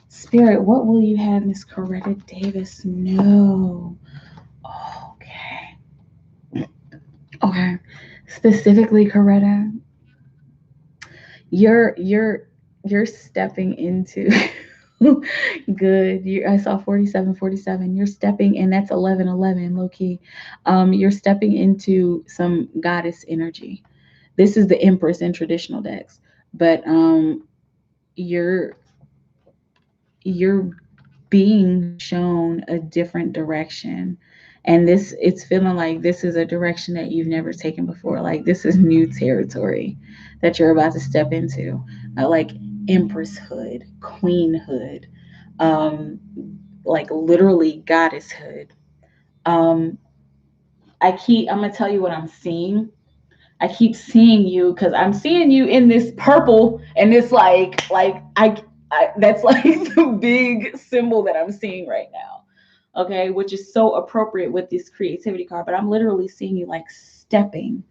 Spirit, what will you have Miss Coretta Davis know? Okay. Okay. Specifically, Coretta, you're stepping into good. I saw 47, 47. You're stepping, and that's 11, 11, low key. You're stepping into some goddess energy. This is the Empress in traditional decks, but you're you're being shown a different direction, and this it's feeling like this is a direction that you've never taken before. Like this is new territory that you're about to step into, like empresshood, queenhood, um like literally goddesshood. um I'm gonna tell you what I'm seeing. I keep seeing you because I'm seeing you in this purple, and it's like I that's like the big symbol that I'm seeing right now. Okay, which is so appropriate with this creativity card. But I'm literally seeing you like stepping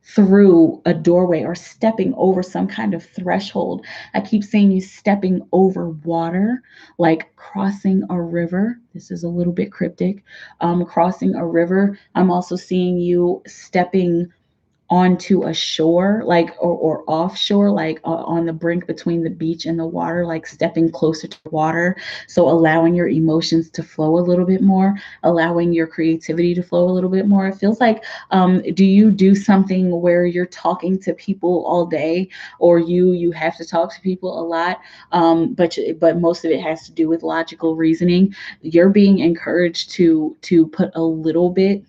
through a doorway or stepping over some kind of threshold. I keep seeing you stepping over water, like crossing a river. This is a little bit cryptic. Crossing a river. I'm also seeing you stepping onto a shore, like or offshore, like on the brink between the beach and the water, like stepping closer to water. So allowing your emotions to flow a little bit more, allowing your creativity to flow a little bit more. It feels like, do you do something where you're talking to people all day, or you have to talk to people a lot, but most of it has to do with logical reasoning? You're being encouraged to put a little bit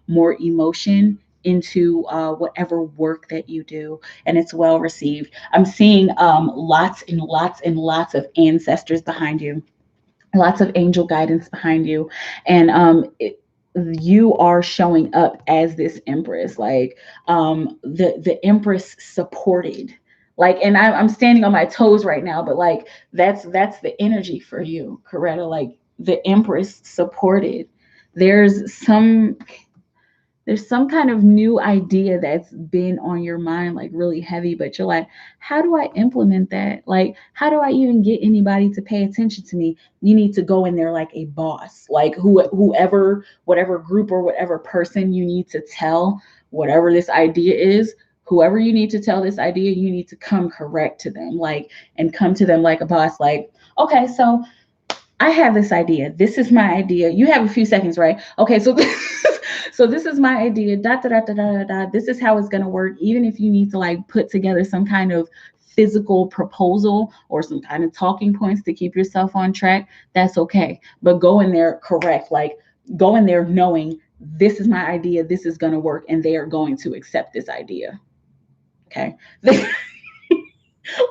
more emotion into whatever work that you do, and it's well received. I'm seeing lots and lots and lots of ancestors behind you, lots of angel guidance behind you, and you are showing up as this empress, like the empress supported. Like, and I'm standing on my toes right now, but like that's the energy for you, Coretta. Like the Empress supported. There's some there's some kind of new idea that's been on your mind, like really heavy, but you're like, how do I implement that? Like, how do I even get anybody to pay attention to me? You need to go in there like a boss, like whoever, whatever group or whatever person you need to tell whatever this idea is. Whoever you need to tell this idea, you need to come correct to them, like, and come to them like a boss, like, okay, so I have this idea. This is my idea. You have a few seconds, right? Okay, so so this is my idea. Da da da da da da. This is how it's gonna work. Even if you need to like put together some kind of physical proposal or some kind of talking points to keep yourself on track, that's okay. But go in there correct. Like go in there knowing this is my idea. This is gonna work, and they are going to accept this idea. Okay.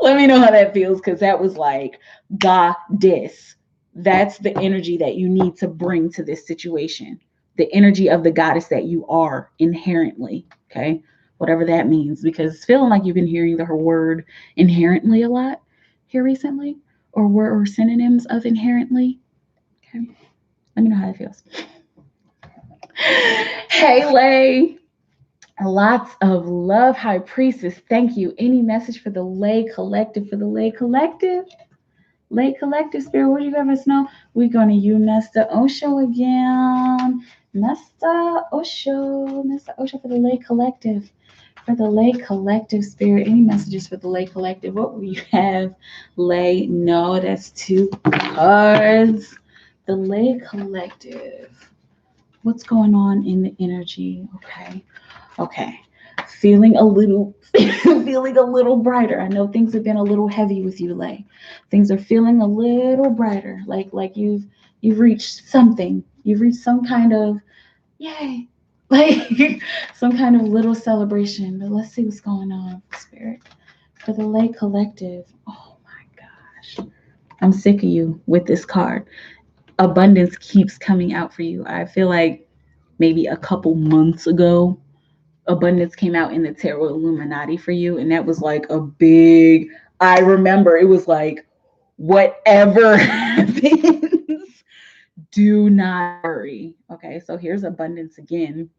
Let me know how that feels, because that was like goddess. That's the energy that you need to bring to this situation. The energy of the goddess that you are inherently. Okay. Whatever that means, because it's feeling like you've been hearing the word inherently a lot here recently, or synonyms of inherently. Okay. Let me know how that feels. Hey, Lay. Lots of love, High Priestess. Thank you. Any message for the Lay Collective? For the Lay Collective? Lay Collective Spirit, what do you ever know? We're going to you, Mr. Osho, again. Mr. Osho for the Lay Collective. For the Lay Collective Spirit, any messages for the Lay Collective? What will you have, Lay? No, that's 2 cards. The Lay Collective. What's going on in the energy? Okay. Feeling a little brighter. I know things have been a little heavy with you, Lay. Things are feeling a little brighter. Like you've reached something. You've reached some kind of yay. Like some kind of little celebration. But let's see what's going on, Spirit. For the Lay Collective. Oh my gosh. I'm sick of you with this card. Abundance keeps coming out for you. I feel like maybe a couple months ago, abundance came out in the tarot Illuminati for you, and that was like a big, I remember it was like, whatever happens, do not worry. Okay, so here's abundance again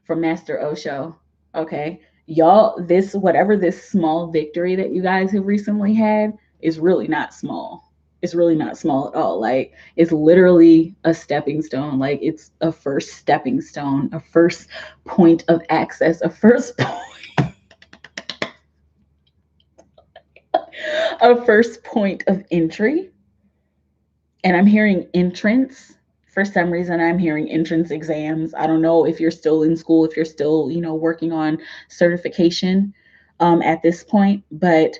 from Master Osho. Okay, y'all, this whatever this small victory that you guys have recently had is really not small. It's really not small at all. Like it's literally a stepping stone. Like it's a first stepping stone, a first point of access, a first a first point of entry. And I'm hearing entrance. For some reason, I'm hearing entrance exams. I don't know if you're still in school, if you're still, working on certification at this point, but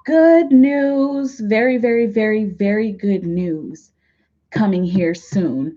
good news. Very, very, very, very good news coming here soon.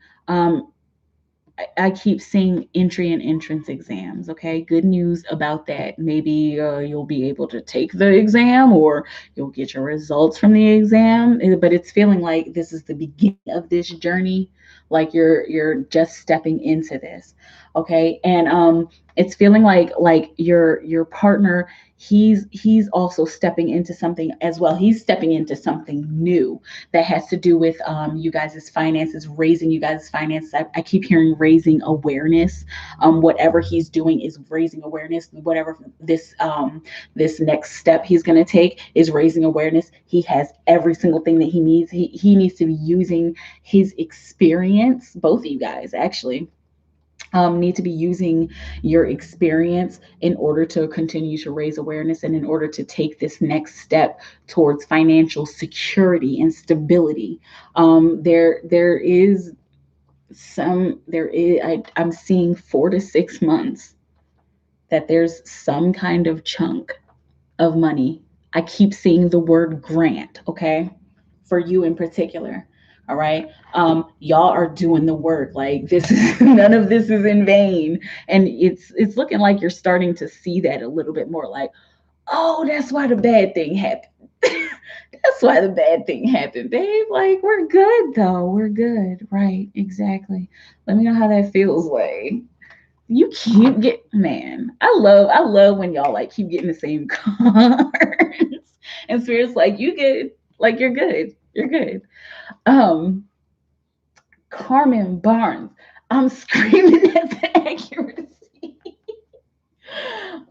I keep seeing entry and entrance exams. Okay, good news about that. Maybe you'll be able to take the exam, or you'll get your results from the exam. But it's feeling like this is the beginning of this journey. Like you're just stepping into this. Okay, and it's feeling like your partner. He's also stepping into something as well. He's stepping into something new that has to do with you guys' finances, raising you guys' finances. I keep hearing raising awareness. Whatever he's doing is raising awareness. Whatever this next step he's going to take is raising awareness. He has every single thing that he needs. He needs to be using his experience. Both of you guys actually need to be using your experience in order to continue to raise awareness and in order to take this next step towards financial security and stability. I'm seeing 4 to 6 months that there's some kind of chunk of money. I keep seeing the word grant, okay, for you in particular. All right. Y'all are doing the work. Like this is none of this is in vain. And it's looking like you're starting to see that a little bit more, like, oh, that's why the bad thing happened. That's why the bad thing happened, babe. Like, we're good though. We're good. Right. Exactly. Let me know how that feels, like. You keep man. I love when y'all keep getting the same cards. And Spirit's like, you good, like you're good. You're good. Carmen Barnes. I'm screaming at the accuracy.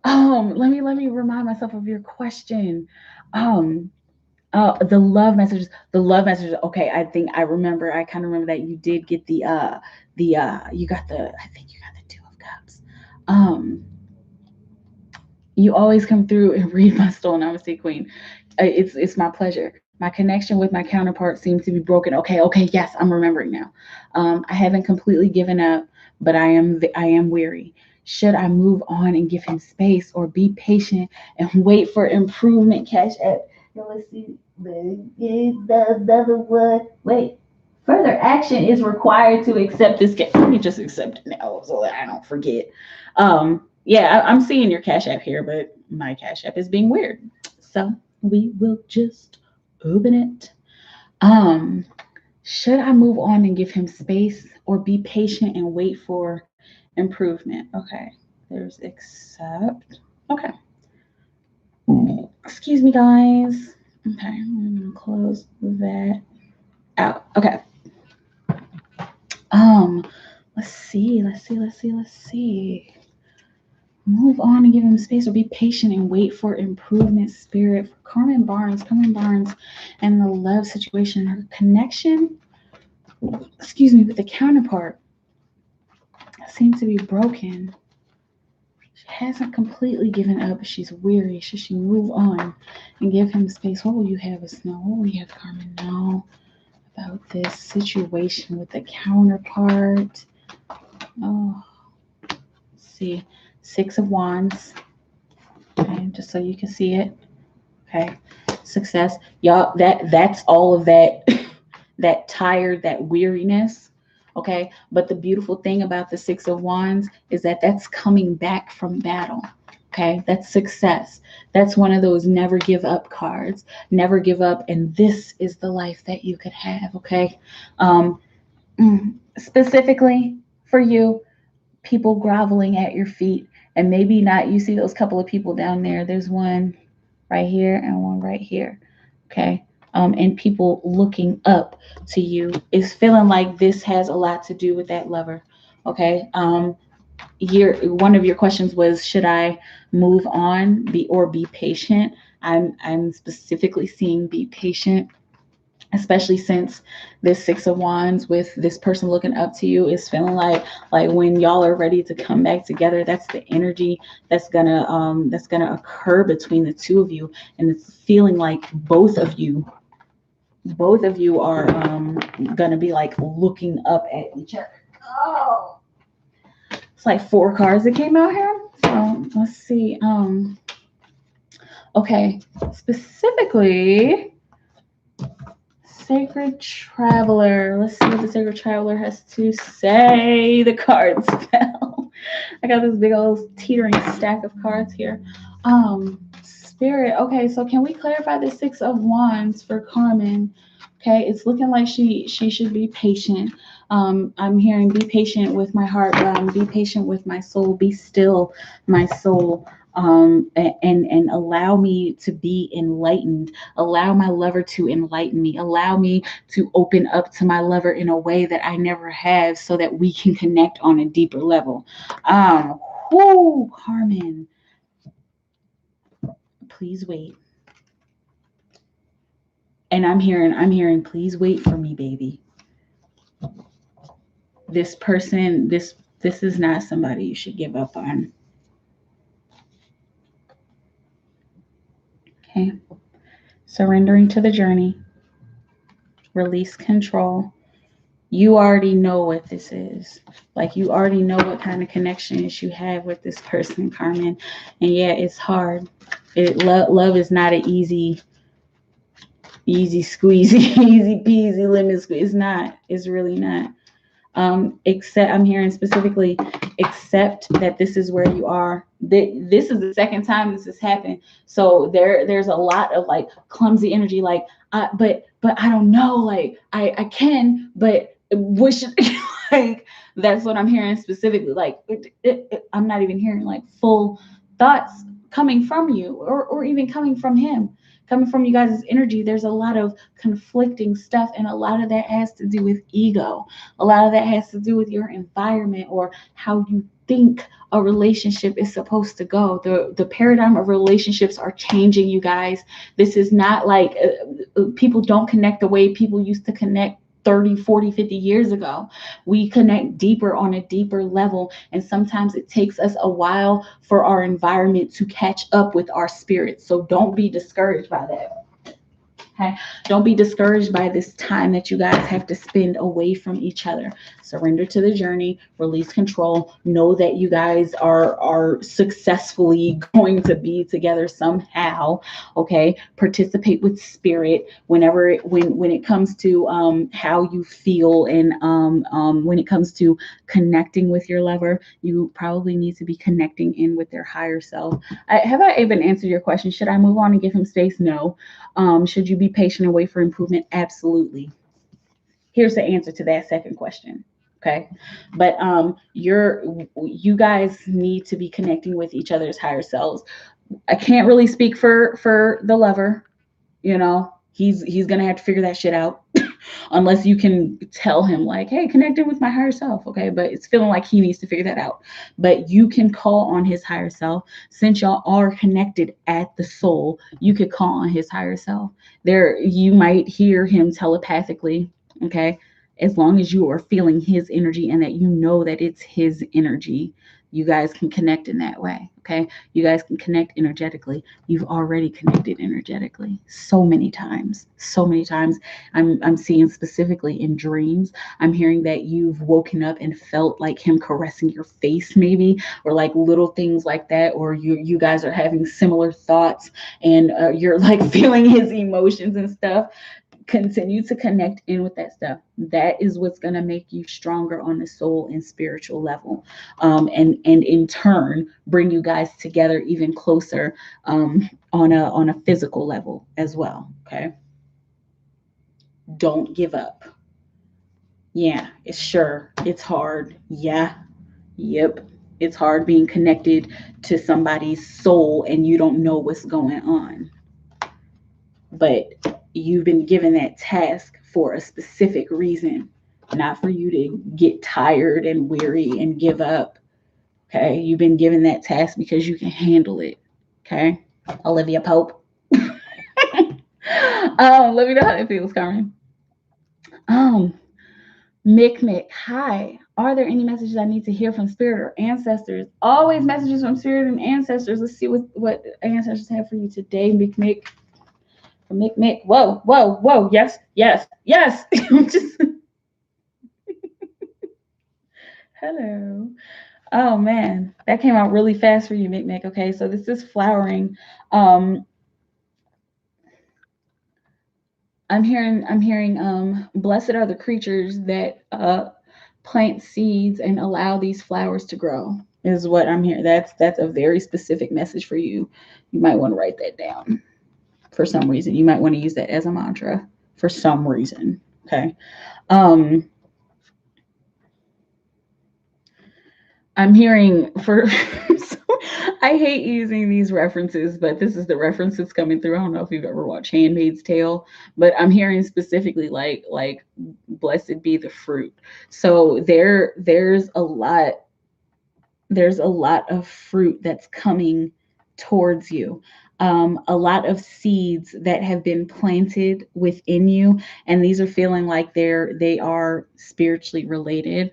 Let me remind myself of your question. Um, the love messages. The love messages. Okay, I think I remember. I kind of remember that you did get you got the. I think you got the Two of Cups. Um, you always come through and read my soul, Namaste Queen. It's my pleasure. My connection with my counterpart seems to be broken. Okay, yes, I'm remembering now. I haven't completely given up, but I am weary. Should I move on and give him space, or be patient and wait for improvement? Cash app. Now let's see. The other one. Wait. Further action is required to accept this. Let me just accept it now so that I don't forget. Yeah, I'm seeing your Cash App here, but my Cash App is being weird. So we will just open it. Um, should I move on and give him space, or be patient and wait for improvement? Okay, there's accept. Okay. Excuse me, guys. Okay, I'm gonna close that out. Okay. Um, let's see. Move on and give him space, or be patient and wait for improvement. Spirit for Carmen Barnes, and the love situation, her connection, with the counterpart seems to be broken. She hasn't completely given up, but she's weary. Should she move on and give him space? What will you have us know? What will you have Carmen know about this situation with the counterpart? Oh, let's see. Six of Wands. Okay, just so you can see it. Okay. Success. Y'all, that's all of that that tired, that weariness. Okay. But the beautiful thing about the Six of Wands is that that's coming back from battle. Okay. That's success. That's one of those never give up cards. Never give up. And this is the life that you could have. Okay. Um, specifically for you, people groveling at your feet, and maybe not. You see those couple of people down there. There's one right here and one right here. Okay. And people looking up to you is feeling like this has a lot to do with that lover. Okay. One of your questions was, should I move on, be patient? I'm specifically seeing be patient, especially since this Six of Wands with this person looking up to you is feeling like when y'all are ready to come back together, that's the energy that's gonna occur between the two of you. And it's feeling like both of you are gonna be like looking up at each other. Oh, it's like four cards that came out here. So let's see. Okay, specifically Sacred Traveler. Let's see what the Sacred Traveler has to say. The cards fell. I got this big old teetering stack of cards here. Spirit. Okay, so can we clarify the Six of Wands for Carmen? Okay, it's looking like she should be patient. I'm hearing be patient with my heart, be patient with my soul, be still, my soul, and allow me to be enlightened. Allow my lover to enlighten me. Allow me to open up to my lover in a way that I never have, so that we can connect on a deeper level. Carmen, please wait. And I'm hearing, please wait for me, baby. This person, this is not somebody you should give up on. Okay. Surrendering to the journey. Release control. You already know what this is. Like, you already know what kind of connections you have with this person, Carmen. And yeah, it's hard. Love is not an easy squeezy, easy peasy lemon squeeze. It's not. It's really not. Except I'm hearing specifically, accept that this is where you are. This is the second time this has happened. So there's a lot of like clumsy energy, like but I don't know, like I can, but what should like, that's what I'm hearing specifically. Like I'm not even hearing like full thoughts coming from you, or even coming from him. coming from you guys' energy, there's a lot of conflicting stuff, and a lot of that has to do with ego. A lot of that has to do with your environment or how you think a relationship is supposed to go. The paradigm of relationships are changing, you guys. This is not like people don't connect the way people used to connect 30, 40, 50 years ago. We connect deeper on a deeper level. And sometimes it takes us a while for our environment to catch up with our spirit. So don't be discouraged by that. Okay. Don't be discouraged by this time that you guys have to spend away from each other. Surrender to the journey, release control. Know that you guys are successfully going to be together somehow. Okay. Participate with spirit when it comes to how you feel, and when it comes to connecting with your lover, you probably need to be connecting in with their higher self. Have I even answered your question? Should I move on and give him space? No. Should you be patient and wait for improvement? Absolutely. Here's the answer to that second question. Okay. But you guys need to be connecting with each other's higher selves. I can't really speak for the lover. He's gonna have to figure that shit out. Unless you can tell him like, hey, connected with my higher self. Okay. But it's feeling like he needs to figure that out. But you can call on his higher self. Since y'all are connected at the soul, you could call on his higher self. You might hear him telepathically. Okay. As long as you are feeling his energy and that you know that it's his energy, you guys can connect in that way. Okay. You guys can connect energetically. You've already connected energetically so many times. So many times. I'm seeing specifically in dreams. I'm hearing that you've woken up and felt like him caressing your face, maybe, or like little things like that, or you guys are having similar thoughts, and you're like feeling his emotions and stuff. Continue to connect in with that stuff. That is what's going to make you stronger on the soul and spiritual level, and in turn bring you guys together even closer, on a physical level as well. Okay. Don't give up. Yeah, it's hard. Yeah. Yep. It's hard being connected to somebody's soul and you don't know what's going on. But you've been given that task for a specific reason, not for you to get tired and weary and give up. Okay. You've been given that task because you can handle it. Okay. Olivia Pope. Let me know how it feels, Carmen. Mick, hi. Are there any messages I need to hear from spirit or ancestors? Always messages from spirit and ancestors. Let's see what ancestors have for you today, Mick. Mick. Whoa. Yes. Just hello. Oh man, that came out really fast for you, Mick. Okay, so this is flowering. I'm hearing blessed are the creatures that plant seeds and allow these flowers to grow, is what I'm hearing. That's a very specific message for you. You might want to write that down. For some reason, you might want to use that as a mantra for some reason. Okay. I'm hearing for I hate using these references, but this is the reference that's coming through. I don't know if you've ever watched Handmaid's Tale, but I'm hearing specifically like blessed be the fruit. So there's a lot of fruit that's coming towards you. A lot of seeds that have been planted within you, and these are feeling like they are spiritually related.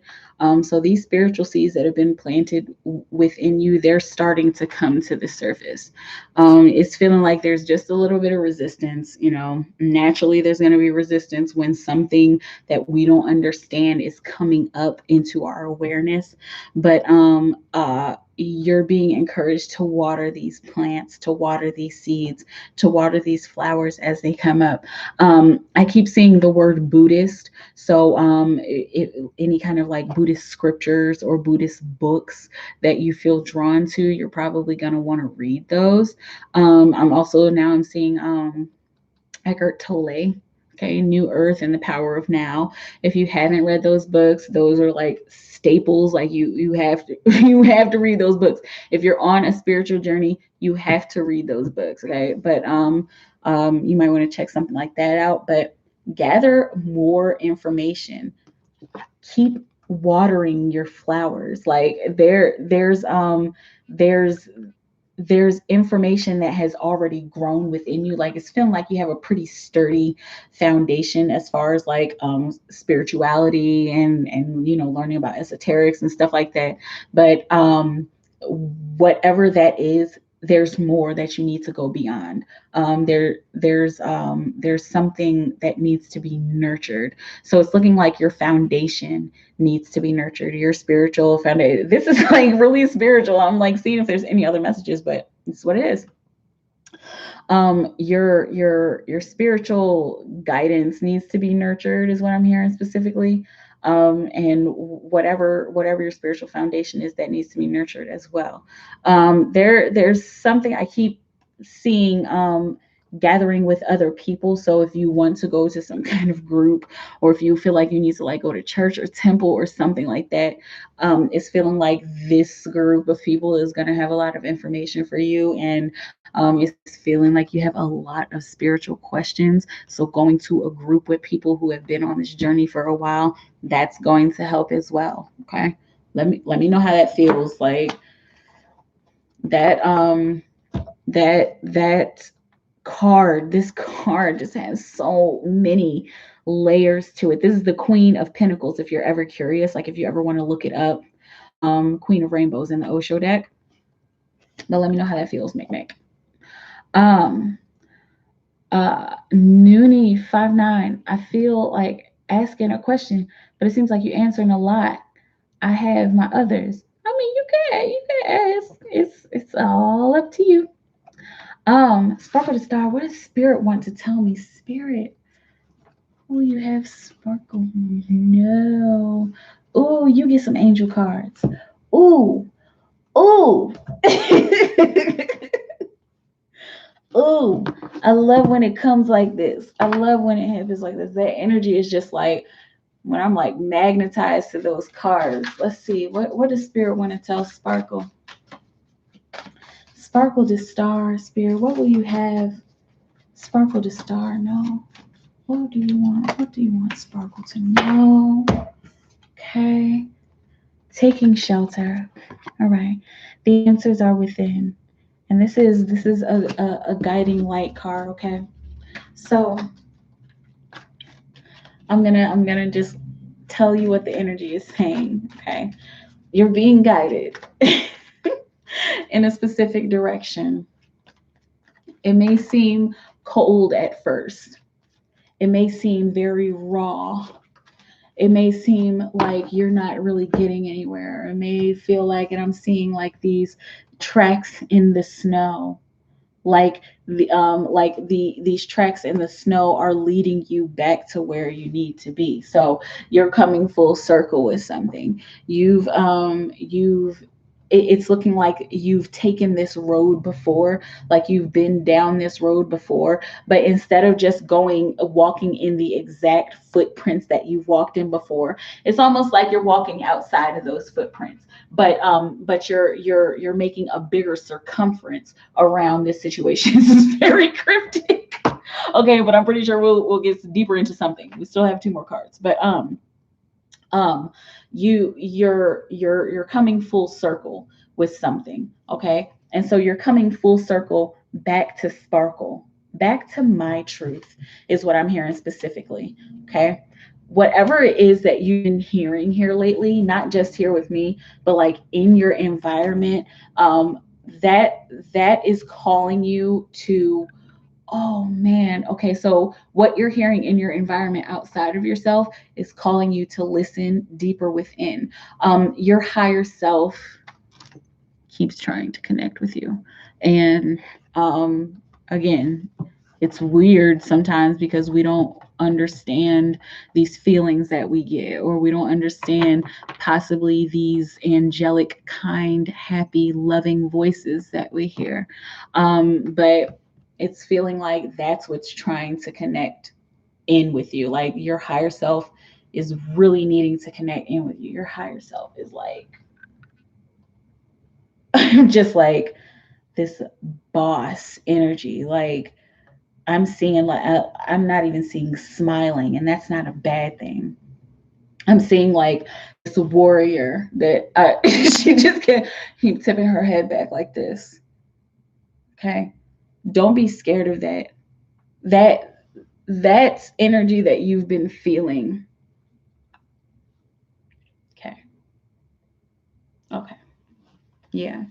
So these spiritual seeds that have been planted within you, they're starting to come to the surface. It's feeling like there's just a little bit of resistance. Naturally there's going to be resistance when something that we don't understand is coming up into our awareness. But you're being encouraged to water these plants, to water these seeds, to water these flowers as they come up. I keep seeing the word Buddhist. So any kind of like Buddhist scriptures or Buddhist books that you feel drawn to, you're probably going to want to read those. I'm seeing Eckhart Tolle. Okay, New Earth and the Power of Now. If you haven't read those books, those are like staples. Like you have to you have to read those books. If you're on a spiritual journey, you have to read those books. Okay, but You might want to check something like that out, but gather more information. Keep watering your flowers. Like there's there's information that has already grown within you. Like it's feeling like you have a pretty sturdy foundation as far as like spirituality and learning about esoterics and stuff like that. But whatever that is, there's more that you need to go beyond. There's something that needs to be nurtured. So it's looking like your foundation needs to be nurtured. Your spiritual foundation. This is like really spiritual. I'm like seeing if there's any other messages, but it's what it is. Your spiritual guidance needs to be nurtured, is what I'm hearing specifically. And whatever your spiritual foundation is, that needs to be nurtured as well. There's something I keep seeing, gathering with other people. So if you want to go to some kind of group, or if you feel like you need to like go to church or temple or something like that, it's feeling like this group of people is going to have a lot of information for you, and it's feeling like you have a lot of spiritual questions. So going to a group with people who have been on this journey for a while, that's going to help as well. Okay, let me know how that feels. Like that that card, this card just has so many layers to it. This is the Queen of Pentacles, if you're ever curious, like if you ever want to look it up. Queen of Rainbows in the Osho deck. But let me know how that feels, Mick. um Noonie59, I feel like asking a question, but it seems like you're answering a lot. I have my others. I mean, you can ask. It's all up to you. Sparkle the Star, what does Spirit want to tell me? Spirit. Oh, you have Sparkle. No. Oh, you get some angel cards. Ooh. Ooh. Ooh. I love when it comes like this. I love when it happens like this. That energy is just like when I'm like magnetized to those cards. Let's see. What does Spirit want to tell Sparkle? Sparkle the Star, Spirit. What will you have? Sparkle the Star. No. What do you want? What do you want Sparkle to know? Okay. Taking shelter. All right. The answers are within. And this is a guiding light card, okay? So I'm gonna just tell you what the energy is saying, okay? You're being guided in a specific direction. It may seem cold at first. It may seem very raw. It may seem like you're not really getting anywhere. It may feel like, and I'm seeing like these tracks in the snow, like these tracks in the snow are leading you back to where you need to be. So you're coming full circle with something. You've it's looking like you've taken this road before, like you've been down this road before, but instead of just walking in the exact footprints that you've walked in before, it's almost like you're walking outside of those footprints, but you're making a bigger circumference around this situation. This is very cryptic. Okay, but I'm pretty sure we'll get deeper into something. We still have two more cards, but um you're coming full circle with something, okay? And so you're coming full circle back to Sparkle, back to my truth, is what I'm hearing specifically, okay? Whatever it is that you've been hearing here lately, not just here with me, but like in your environment, that is calling you to, oh man. Okay. So what you're hearing in your environment outside of yourself is calling you to listen deeper within. Your higher self keeps trying to connect with you. And again, it's weird sometimes because we don't understand these feelings that we get, or we don't understand possibly these angelic, kind, happy, loving voices that we hear. But it's feeling like that's what's trying to connect in with you. Like your higher self is really needing to connect in with you. Your higher self is like, just like this boss energy. Like, I'm seeing like I'm not even seeing smiling, and that's not a bad thing. I'm seeing like this warrior that she just can't keep tipping her head back like this. Okay, don't be scared of that. That that's energy that you've been feeling. Okay, okay, yeah.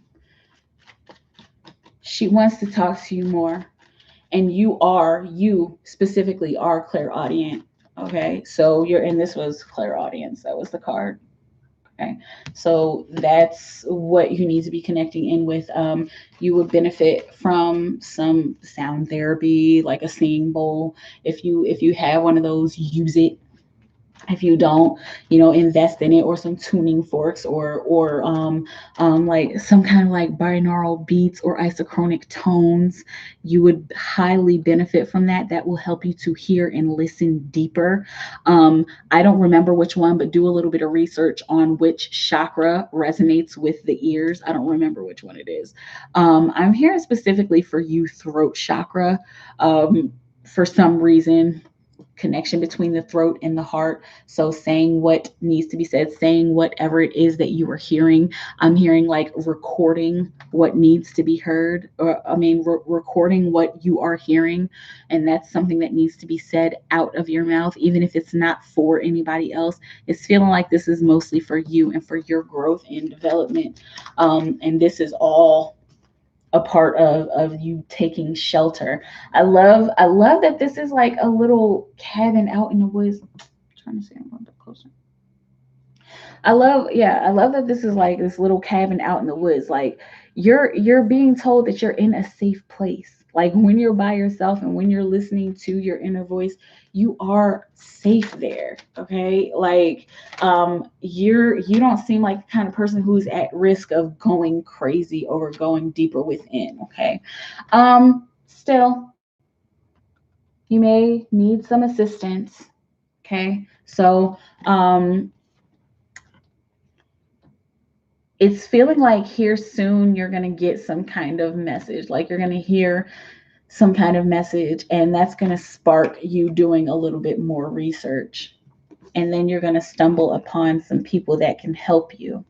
She wants to talk to you more, and you specifically are clairaudient. Okay, so you're and this was clairaudience. That was the card. Okay, so that's what you need to be connecting in with. You would benefit from some sound therapy, like a singing bowl. If you have one of those, use it. If you don't, invest in it, or some tuning forks, or like some kind of like binaural beats or isochronic tones. You would highly benefit from that. That will help you to hear and listen deeper. I don't remember which one, but do a little bit of research on which chakra resonates with the ears. I don't remember which one it is. I'm hearing specifically for you, throat chakra. For some reason, connection between the throat and the heart. So saying what needs to be said, saying whatever it is that you are hearing. I'm hearing like recording what needs to be heard, or recording what you are hearing. And that's something that needs to be said out of your mouth, even if it's not for anybody else. It's feeling like this is mostly for you and for your growth and development. And this is all a part of you taking shelter. I love that this is like a little cabin out in the woods. I'm trying to see a little bit closer. I love that this is like this little cabin out in the woods. Like you're being told that you're in a safe place. Like when you're by yourself and when you're listening to your inner voice, you are safe there. Okay. Like you don't seem like the kind of person who's at risk of going crazy or going deeper within. Okay. Still, you may need some assistance. Okay. So it's feeling like here soon you're going to get some kind of message, like you're going to hear some kind of message, and that's going to spark you doing a little bit more research, and then you're going to stumble upon some people that can help you.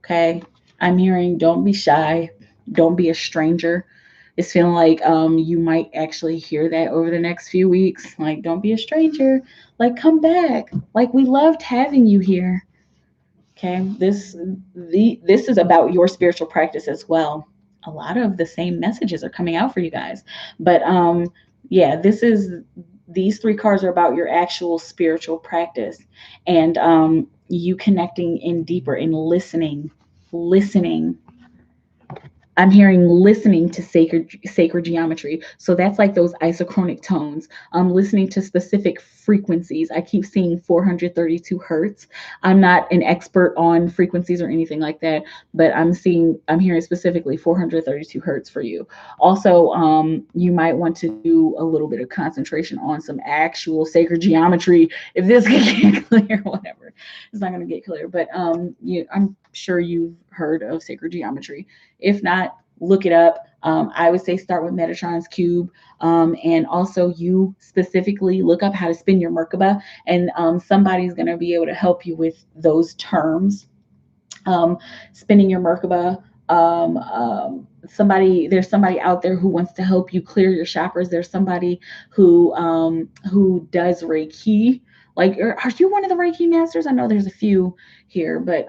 Okay, I'm hearing don't be shy, don't be a stranger. It's feeling like you might actually hear that over the next few weeks, like don't be a stranger, like come back, like we loved having you here. Okay, this is about your spiritual practice as well. A lot of the same messages are coming out for you guys, but yeah, these three cards are about your actual spiritual practice, and you connecting in deeper and listening. I'm hearing listening to sacred geometry. So that's like those isochronic tones. I'm listening to specific frequencies. I keep seeing 432 hertz. I'm not an expert on frequencies or anything like that, but I'm hearing specifically 432 hertz for you. Also, you might want to do a little bit of concentration on some actual sacred geometry. If this can get clear, whatever, it's not going to get clear, but I'm sure you've heard of sacred geometry. If not, look it up. I would say start with Metatron's cube, and also you specifically look up how to spin your Merkaba, and somebody's going to be able to help you with those terms. Spinning your Merkaba. There's somebody out there who wants to help you clear your chakras. There's somebody who does Reiki. Like, are you one of the Reiki masters? I know there's a few here, but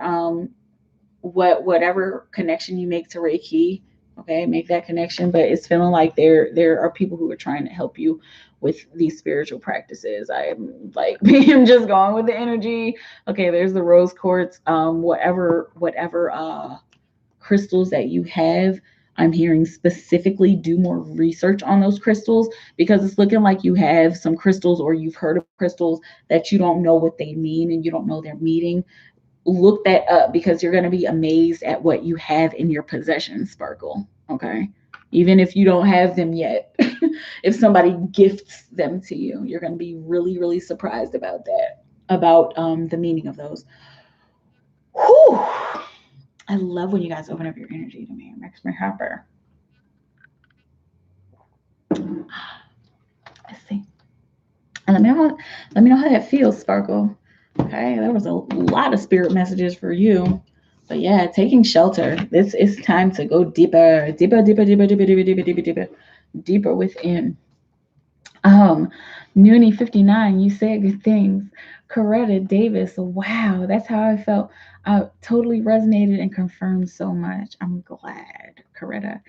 whatever connection you make to Reiki, okay, make that connection. But it's feeling like there are people who are trying to help you with these spiritual practices. I'm like I'm just going with the energy. Okay, there's the rose quartz. Whatever crystals that you have. I'm hearing specifically do more research on those crystals, because it's looking like you have some crystals, or you've heard of crystals that you don't know what they mean and you don't know their meaning. Look that up, because you're going to be amazed at what you have in your possession, Sparkle. Okay, even if you don't have them yet. If somebody gifts them to you, you're going to be really, really surprised about that, about the meaning of those. Whew. I love when you guys open up your energy to me. It makes me happy. Let's see. And let me know how that feels, Sparkle. Okay, there was a lot of spirit messages for you. But yeah, taking shelter. This is time to go deeper, deeper within. Noonie 59, you said good things. Coretta Davis, wow, that's how I felt. I totally resonated and confirmed so much. I'm glad, Coretta.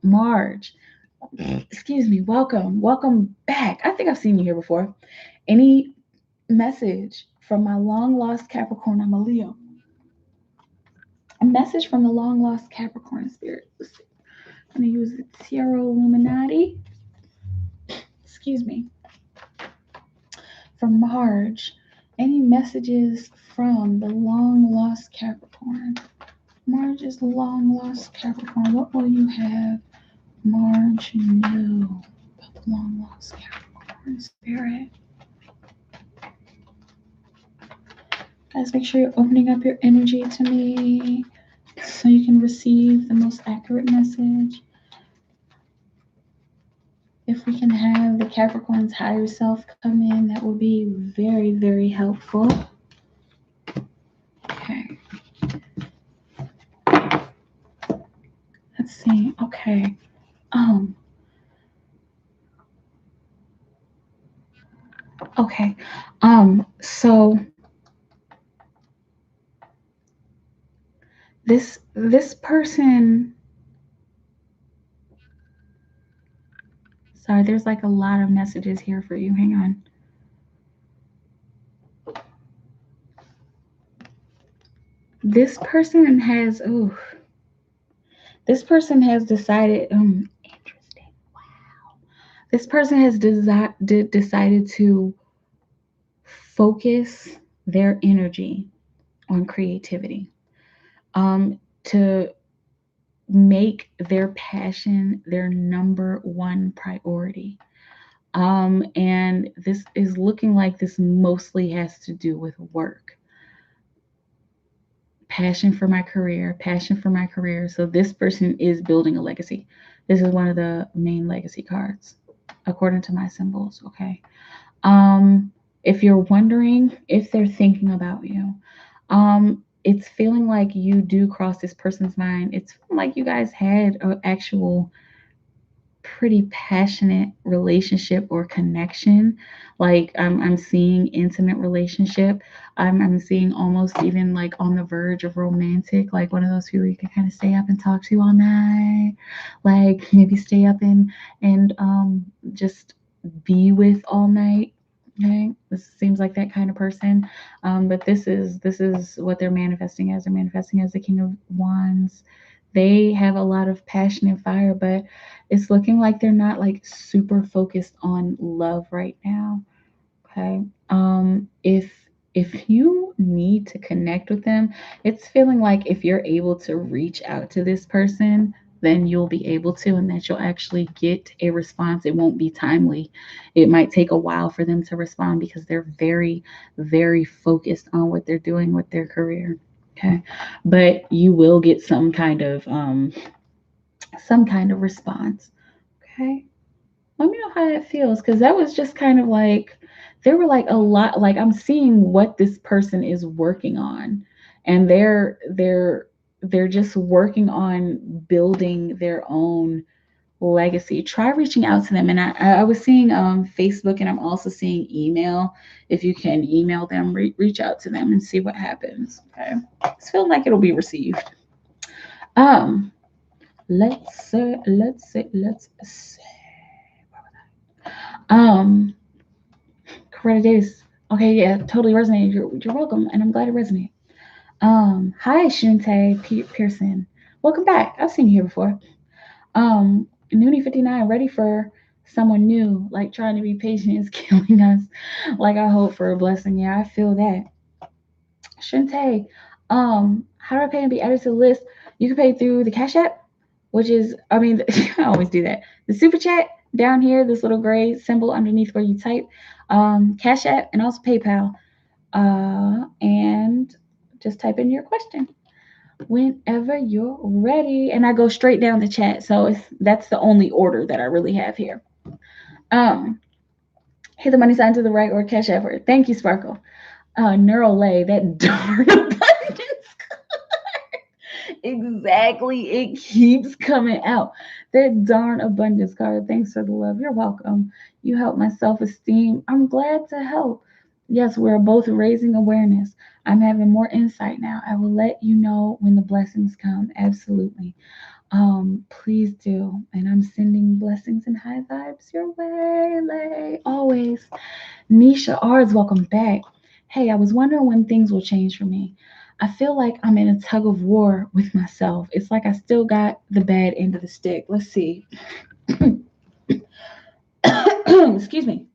Marge, excuse me, welcome back. I think I've seen you here before. Any message from my long lost Capricorn? I'm a Leo. A message from the long lost Capricorn spirit. Let's see. I'm gonna use the Tarot Illuminati. Excuse me. From Marge. Any messages from the long lost Capricorn? Marge's long lost Capricorn. What will you have Marge know about the long lost Capricorn spirit? Guys, make sure you're opening up your energy to me so you can receive the most accurate message. If we can have the Capricorn's higher self come in, that will be very, very helpful. Okay. Let's see. Okay. Okay. So this person, sorry, there's like a lot of messages here for you. Hang on. This person has decided interesting. Wow. This person has decided to focus their energy on creativity. To make their passion their number one priority. And this is looking like this mostly has to do with work. Passion for my career. So this person is building a legacy. This is one of the main legacy cards, according to my symbols. Okay. If you're wondering if they're thinking about you, it's feeling like you do cross this person's mind. It's like you guys had an actual pretty passionate relationship or connection. Like I'm seeing intimate relationship. I'm seeing almost even like on the verge of romantic, like one of those people you can kind of stay up and talk to all night, like maybe stay up and just be with all night. Okay, this seems like that kind of person. But this is what they're manifesting as. They're manifesting as the King of Wands. They have a lot of passion and fire, but it's looking like they're not like super focused on love right now. Okay. If you need to connect with them, it's feeling like if you're able to reach out to this person, then you'll be able to, and that you'll actually get a response. It won't be timely. It might take a while for them to respond because they're very, very focused on what they're doing with their career. Okay. But you will get some kind of response. Okay. Let me know how that feels, because that was just kind of like there were like a lot, like I'm seeing what this person is working on, and they're just working on building their own legacy. Try reaching out to them. And I was seeing Facebook, and I'm also seeing email. If you can email them, reach out to them and see what happens. Okay. It's feeling like it'll be received. Let's say. Coretta Davis. Okay, yeah, totally resonated. You're welcome, and I'm glad it resonated. Hi, Shunte Pearson. Welcome back. I've seen you here before. Noonie 59, ready for someone new, like trying to be patient is killing us. Like I hope for a blessing. Yeah, I feel that. Shunte, how do I pay and be added to the list? You can pay through the Cash App, which is, I mean, I always do that. The Super Chat down here, this little gray symbol underneath where you type, Cash App, and also PayPal. And just type in your question whenever you're ready. And I go straight down the chat. So that's the only order that I really have here. Hey, the money sign to the right or cash effort. Thank you, Sparkle. Neural lay, that darn abundance. Exactly. It keeps coming out. That darn abundance card. Thanks for the love. You're welcome. You help my self esteem. I'm glad to help. Yes, we're both raising awareness. I'm having more insight now. I will let you know when the blessings come. Absolutely. Please do. And I'm sending blessings and high vibes your way, Lay. Always. Nisha R's, welcome back. Hey, I was wondering when things will change for me. I feel like I'm in a tug of war with myself. It's like I still got the bad end of the stick. Let's see. Excuse me.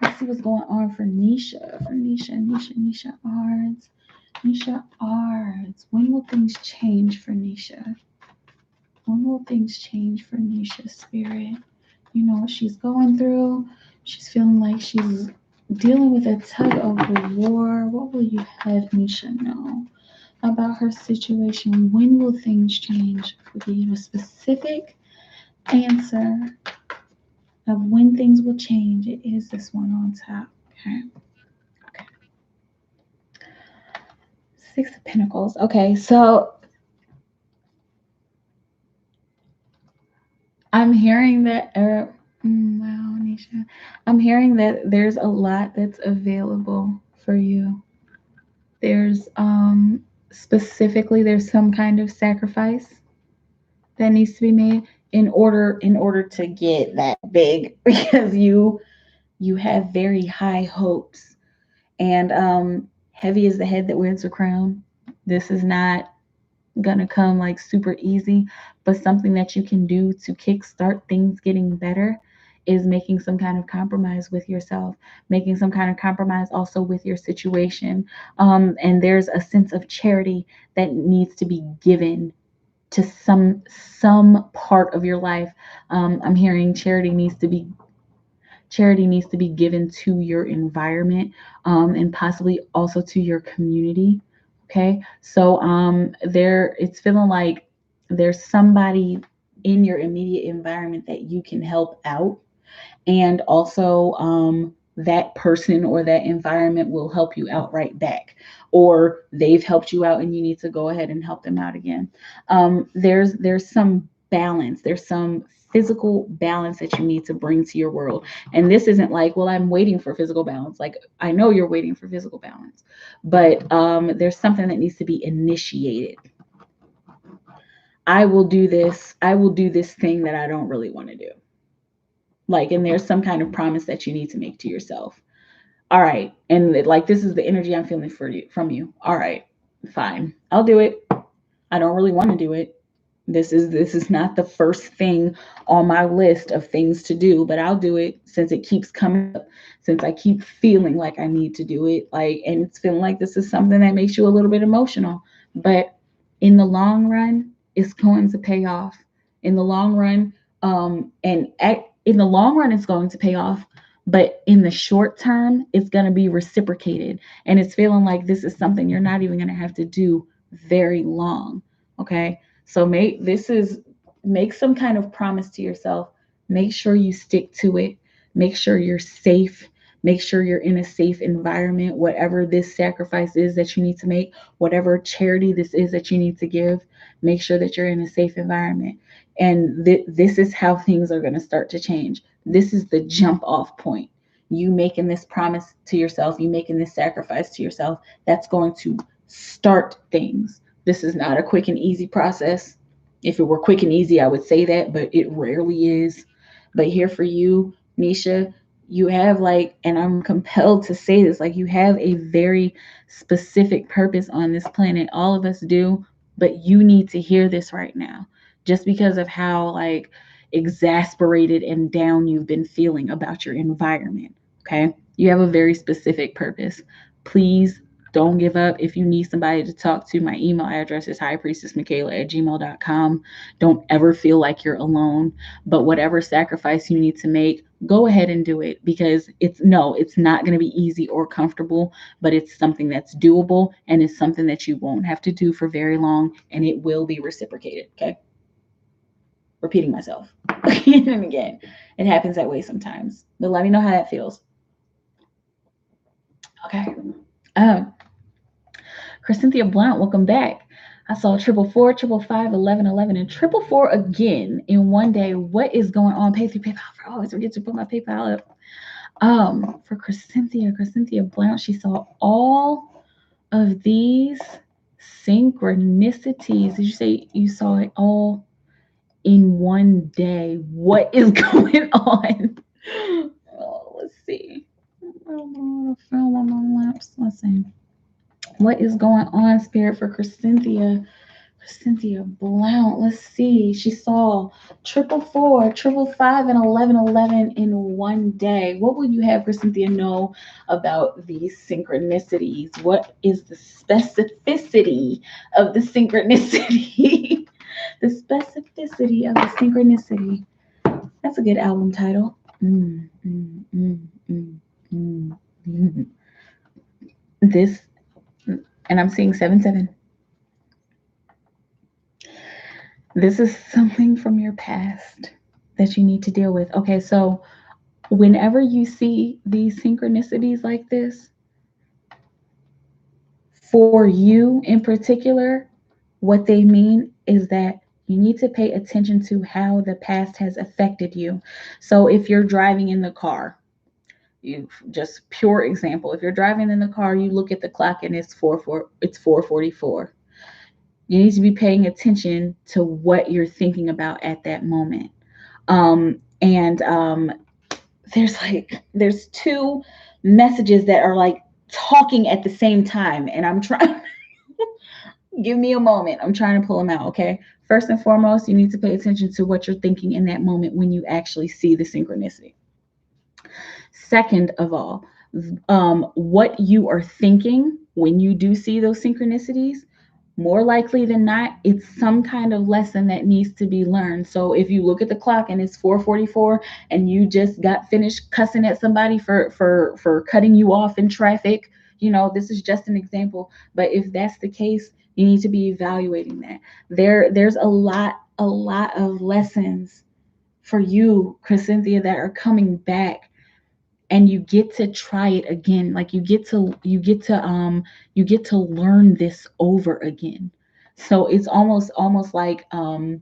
Let's see what's going on for Nisha. Nisha R's. Nisha R's. When will things change for Nisha? When will things change for Nisha Spirit? You know what she's going through. She's feeling like she's dealing with a tug of war. What will you have Nisha know about her situation? When will things change? We'll give you a specific answer of when things will change. It is this one on top. Okay. Okay. Six of Pentacles. Okay, so I'm hearing that. Wow, Nisha. I'm hearing that there's a lot that's available for you. There's specifically there's some kind of sacrifice that needs to be made in order to get that big because you have very high hopes and heavy is the head that wears the crown. This is not gonna come like super easy, but something that you can do to kickstart things getting better is making some kind of compromise with yourself, making some kind of compromise also with your situation. And there's a sense of charity that needs to be given to some part of your life. I'm hearing charity needs to be given to your environment, and possibly also to your community. Okay, so there it's feeling like there's somebody in your immediate environment that you can help out, and also that person or that environment will help you out right back, or they've helped you out and you need to go ahead and help them out again. There's some balance, there's some physical balance that you need to bring to your world. And this isn't like, well, I'm waiting for physical balance. Like, I know you're waiting for physical balance, but there's something that needs to be initiated. I will do this thing that I don't really want to do. Like, and there's some kind of promise that you need to make to yourself. All right, and like, this is the energy I'm feeling for you from you. All right, fine, I'll do it. I don't really want to do it. This is not the first thing on my list of things to do, but I'll do it since it keeps coming up, since I keep feeling like I need to do it. Like, and it's feeling like this is something that makes you a little bit emotional, but in the long run, it's going to pay off. In the long run, in the long run, it's going to pay off. But in the short term, it's going to be reciprocated. And it's feeling like this is something you're not even going to have to do very long. Okay. So make some kind of promise to yourself. Make sure you stick to it. Make sure you're safe. Make sure you're in a safe environment. Whatever this sacrifice is that you need to make, whatever charity this is that you need to give, make sure that you're in a safe environment. And this is how things are going to start to change. This is the jump off point. You making this promise to yourself, you making this sacrifice to yourself, that's going to start things. This is not a quick and easy process. If it were quick and easy, I would say that, but it rarely is. But here for you, Nisha, you have like, and I'm compelled to say this, like, you have a very specific purpose on this planet. All of us do, but you need to hear this right now just because of how like exasperated and down you've been feeling about your environment. Okay. You have a very specific purpose. Please don't give up. If you need somebody to talk to, my email address is highpriestessmikaela@gmail.com. Don't ever feel like you're alone. But whatever sacrifice you need to make, go ahead and do it, because it's not going to be easy or comfortable, but it's something that's doable, and it's something that you won't have to do for very long, and it will be reciprocated. Okay. repeating myself again and again. It happens that way sometimes. But let me know how that feels. Okay. Cynthia Blount, welcome back. I saw 444, 555, 1111, and 444 again in one day. What is going on? Pay through PayPal. I always forget to put my PayPal up. For Cynthia Blount, she saw all of these synchronicities. Did you say you saw it all in one day? What is going on? Oh, let's see. Film on my laps. Let's see. What is going on, Spirit, for Cynthia Blount? Let's see. She saw 444, 555, and 1111 in one day. What would you have Cynthia know about these synchronicities? What is the specificity of the synchronicity? The specificity of the synchronicity. That's a good album title. This, and I'm seeing 7-7. This is something from your past that you need to deal with. Okay, so whenever you see these synchronicities like this, for you in particular, what they mean is that you need to pay attention to how the past has affected you. So if you're driving in the car, you just pure example, if you're driving in the car, you look at the clock and it's 4:44. You need to be paying attention to what you're thinking about at that moment. And there's two messages that are like talking at the same time, and I'm trying. Give me a moment. I'm trying to pull them out. Okay. First and foremost, you need to pay attention to what you're thinking in that moment when you actually see the synchronicity. Second of all, what you are thinking when you do see those synchronicities, more likely than not, it's some kind of lesson that needs to be learned. So if you look at the clock and it's 4:44 and you just got finished cussing at somebody for cutting you off in traffic, this is just an example. But if that's the case, you need to be evaluating that. There's a lot of lessons for you, Cynthia, that are coming back, and you get to try it again. Like you get to learn this over again. So it's almost like I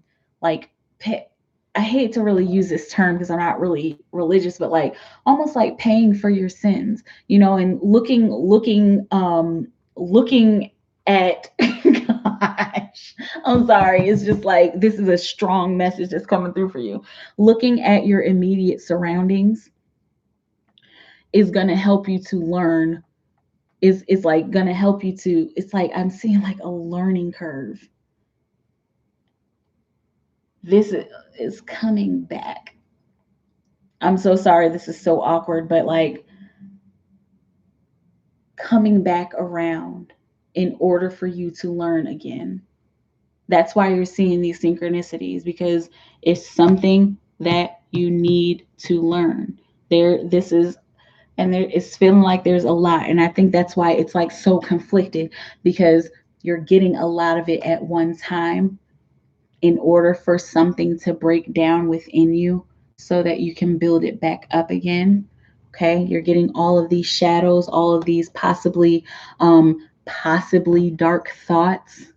hate to really use this term because I'm not really religious, but like almost like paying for your sins, and looking at gosh, I'm sorry, it's just like this is a strong message that's coming through for you. Looking at your immediate surroundings is going to help you to learn, is like going to help you to, it's like I'm seeing like a learning curve. This is coming back. I'm so sorry, this is so awkward, but like coming back around in order for you to learn again. That's why you're seeing these synchronicities, because it's something that you need to learn. It's feeling like there's a lot, and I think that's why it's like so conflicted, because you're getting a lot of it at one time in order for something to break down within you so that you can build it back up again. Okay, you're getting all of these shadows, all of these possibly dark thoughts,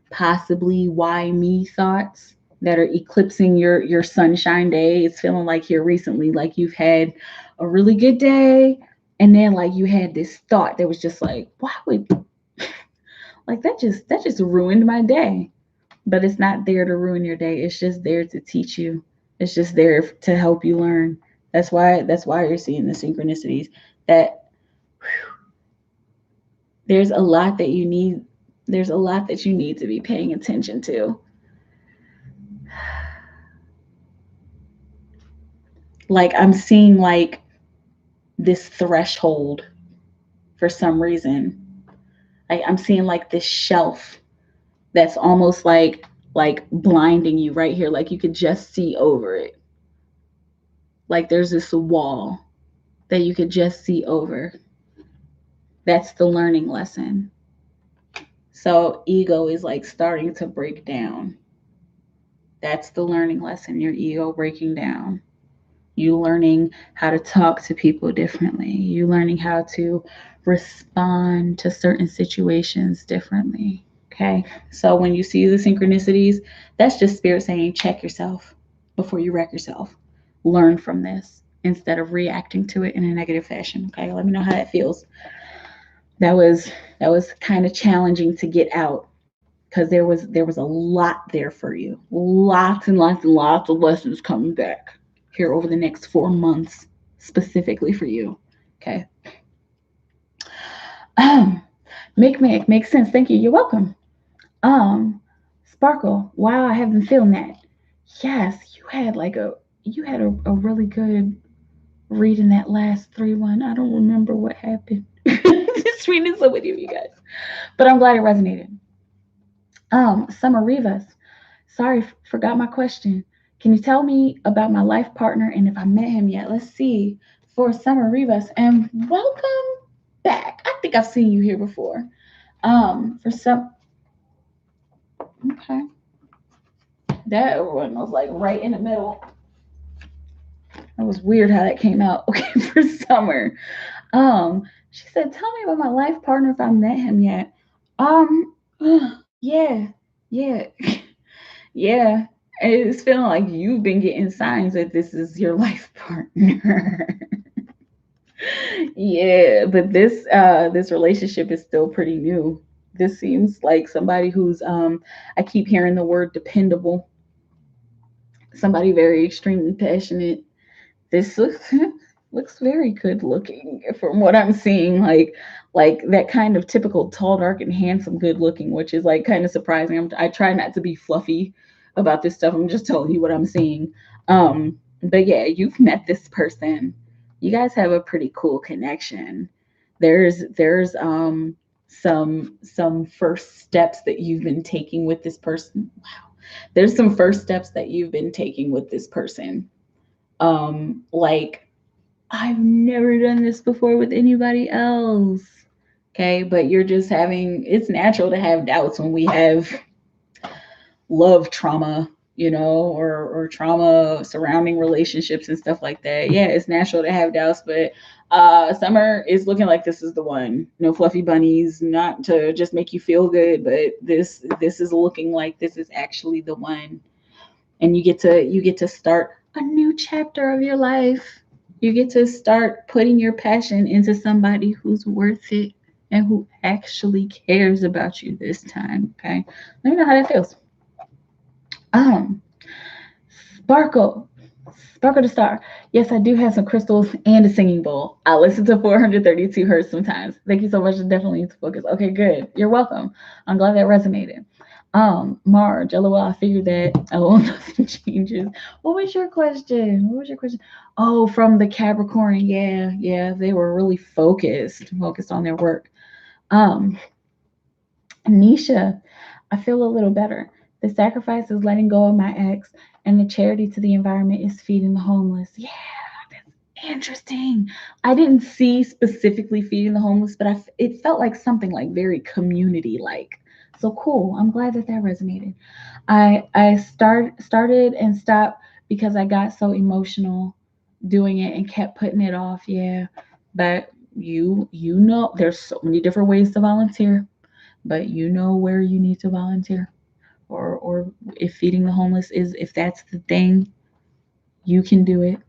possibly why me thoughts that are eclipsing your sunshine day. It's feeling like here recently, like you've had a really good day, and then like you had this thought that was just like, why would like that just ruined my day. But it's not there to ruin your day. It's just there to teach you. It's just there to help you learn. That's why you're seeing the synchronicities. That there's a lot that you need. There's a lot that you need to be paying attention to. Like I'm seeing like this threshold for some reason. I'm seeing like this shelf that's almost like blinding you right here. Like you could just see over it. Like there's this wall that you could just see over. That's the learning lesson. So ego is like starting to break down. That's the learning lesson, your ego breaking down. You learning how to talk to people differently. You learning how to respond to certain situations differently. Okay. So when you see the synchronicities, that's just spirit saying, check yourself before you wreck yourself. Learn from this instead of reacting to it in a negative fashion. Okay. Let me know how that feels. That was that was kind of challenging to get out because there was a lot there for you. Lots and lots and lots of lessons coming back here over the next 4 months, specifically for you. Okay. Um, makes sense. Thank you. You're welcome. Um, Sparkle. Wow, I have been feeling that. Yes, you had a really good read in that last 3-1. I don't remember what happened. Just reading some with you guys, but I'm glad it resonated. Summer Rivas. Sorry, forgot my question. Can you tell me about my life partner and if I met him yet? Let's see. For Summer Rivas, and welcome back. I think I've seen you here before. For some, okay, that one was like right in the middle. That was weird how that came out. Okay, for Summer. She said, "Tell me about my life partner if I met him yet." Um, yeah, yeah. Yeah, it's feeling like you've been getting signs that this is your life partner. Yeah, but this relationship is still pretty new. This seems like somebody who's I keep hearing the word dependable. Somebody very extremely passionate. This looks looks very good looking from what I'm seeing. Like that kind of typical tall, dark, and handsome good looking, which is like kind of surprising. I try not to be fluffy about this stuff. I'm just telling you what I'm seeing. But yeah, you've met this person. You guys have a pretty cool connection. There's some first steps that you've been taking with this person. Wow. There's some first steps that you've been taking with this person. Like I've never done this before with anybody else. Okay, but you're just having, it's natural to have doubts when we have love trauma, or trauma surrounding relationships and stuff like that. Yeah, it's natural to have doubts, but Summer is looking like this is the one. No fluffy bunnies, not to just make you feel good, but this is looking like this is actually the one. And you get to start a new chapter of your life. You get to start putting your passion into somebody who's worth it and who actually cares about you this time. Okay. Let me know how that feels. Um, Sparkle. Sparkle the Star. Yes, I do have some crystals and a singing bowl. I listen to 432 hertz sometimes. Thank you so much. I definitely need to focus. Okay, good. You're welcome. I'm glad that resonated. Marge, LOL, I figured that. Oh, nothing changes. What was your question? Oh, from the Capricorn. Yeah, yeah, they were really focused on their work. Um, Nisha, I feel a little better. The sacrifice is letting go of my ex, and the charity to the environment is feeding the homeless. Yeah, that's interesting. I didn't see specifically feeding the homeless, but it felt like something like very community like. So cool. I'm glad that resonated. I started and stopped because I got so emotional doing it and kept putting it off. Yeah, but you know there's so many different ways to volunteer, but you know where you need to volunteer, or if feeding the homeless is, if that's the thing, you can do it.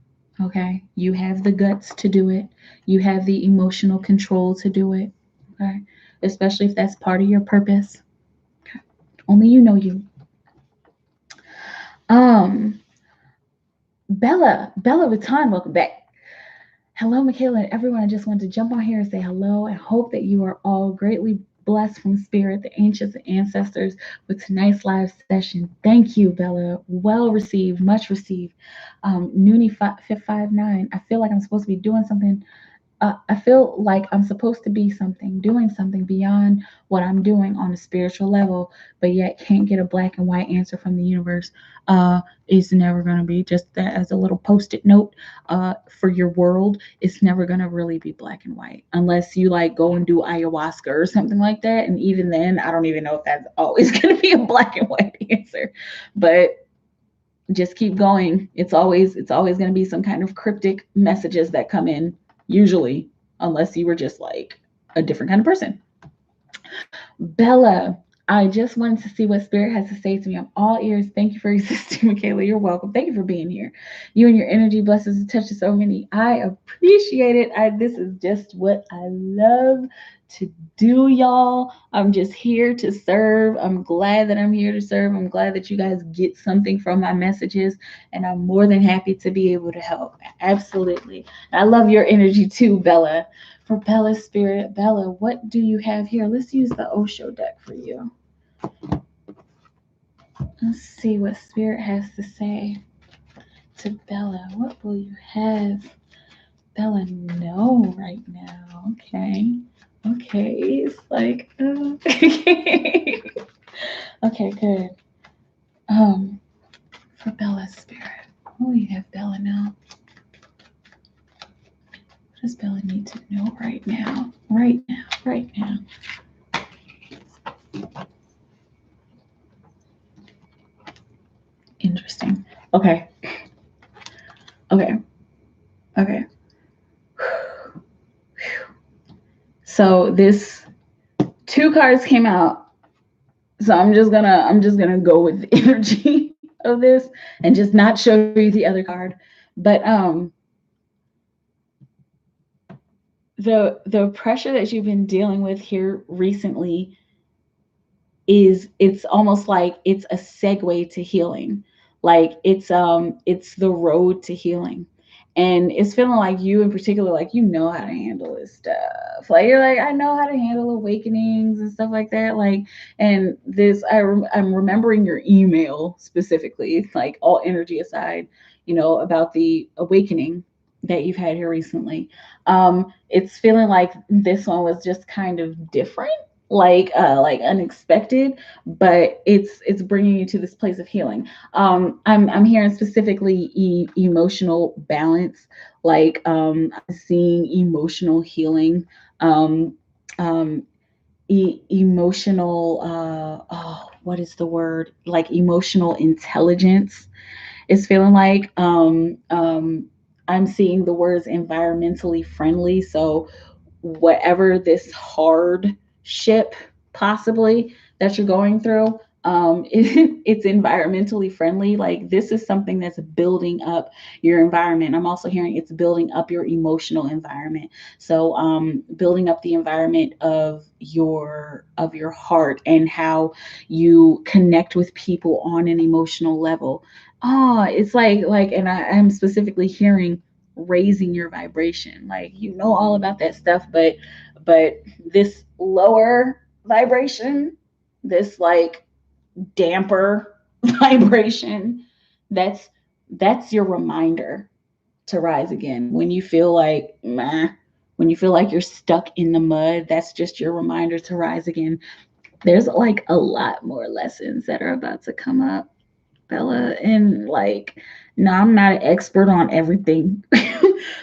Okay, you have the guts to do it. You have the emotional control to do it. Okay, especially if that's part of your purpose. Okay. Only you know you. um Bella Vuitton, welcome back. Hello, Mikaela, and everyone. I just wanted to jump on here and say hello and hope that you are all greatly blessed from spirit, the ancients and ancestors, with tonight's live session. Thank you, Bella. Well received, much received. Noonie559. I feel like I'm supposed to be doing something. I feel like I'm supposed to be doing something beyond what I'm doing on a spiritual level, but yet can't get a black and white answer from the universe. It's never going to be, just that as a little post-it note for your world. It's never going to really be black and white unless you like go and do ayahuasca or something like that. And even then, I don't even know if that's always going to be a black and white answer. But just keep going. It's always going to be some kind of cryptic messages that come in, usually, unless you were just like a different kind of person. Bella, I just wanted to see what Spirit has to say to me. I'm all ears. Thank you for existing, Mikaela. You're welcome. Thank you for being here. You and your energy blesses and touches so many. I appreciate it. This is just what I love to do, y'all. I'm just here to serve. I'm glad that I'm here to serve. I'm glad that you guys get something from my messages, and I'm more than happy to be able to help. Absolutely. I love your energy too, Bella. For Bella's spirit, Bella, what do you have here? Let's use the Osho deck for you. Let's see what Spirit has to say to Bella. What will you have Bella know right now? Okay. Okay. It's like, okay. Okay, good. For Bella's spirit, what will you have Bella know? What does Bella need to know right now? Right now, right now. Interesting. Okay. Okay. Okay. So this 2 cards came out. So I'm just gonna go with the energy of this and just not show you the other card. But the pressure that you've been dealing with here recently it's almost like it's a segue to healing. Like it's the road to healing. And it's feeling like you in particular, like you know how to handle this stuff. Like you're like, I know how to handle awakenings and stuff like that. Like, and this, I'm remembering your email specifically, like all energy aside, about the awakening that you've had here recently. It's feeling like this one was just kind of different, like unexpected, but it's bringing you to this place of healing. I'm hearing specifically emotional balance, like I'm seeing emotional healing, um emotional what is the word, like emotional intelligence is feeling like. I'm seeing the words environmentally friendly. So whatever this hardship possibly that you're going through, it's environmentally friendly. Like this is something that's building up your environment. I'm also hearing it's building up your emotional environment. So building up the environment of your heart and how you connect with people on an emotional level. It's like, and I'm specifically hearing raising your vibration. Like all about that stuff, but this lower vibration, this like damper vibration, that's your reminder to rise again. When you feel like meh, when you feel like you're stuck in the mud, that's just your reminder to rise again. There's like a lot more lessons that are about to come up, Bella, and like, no, I'm not an expert on everything,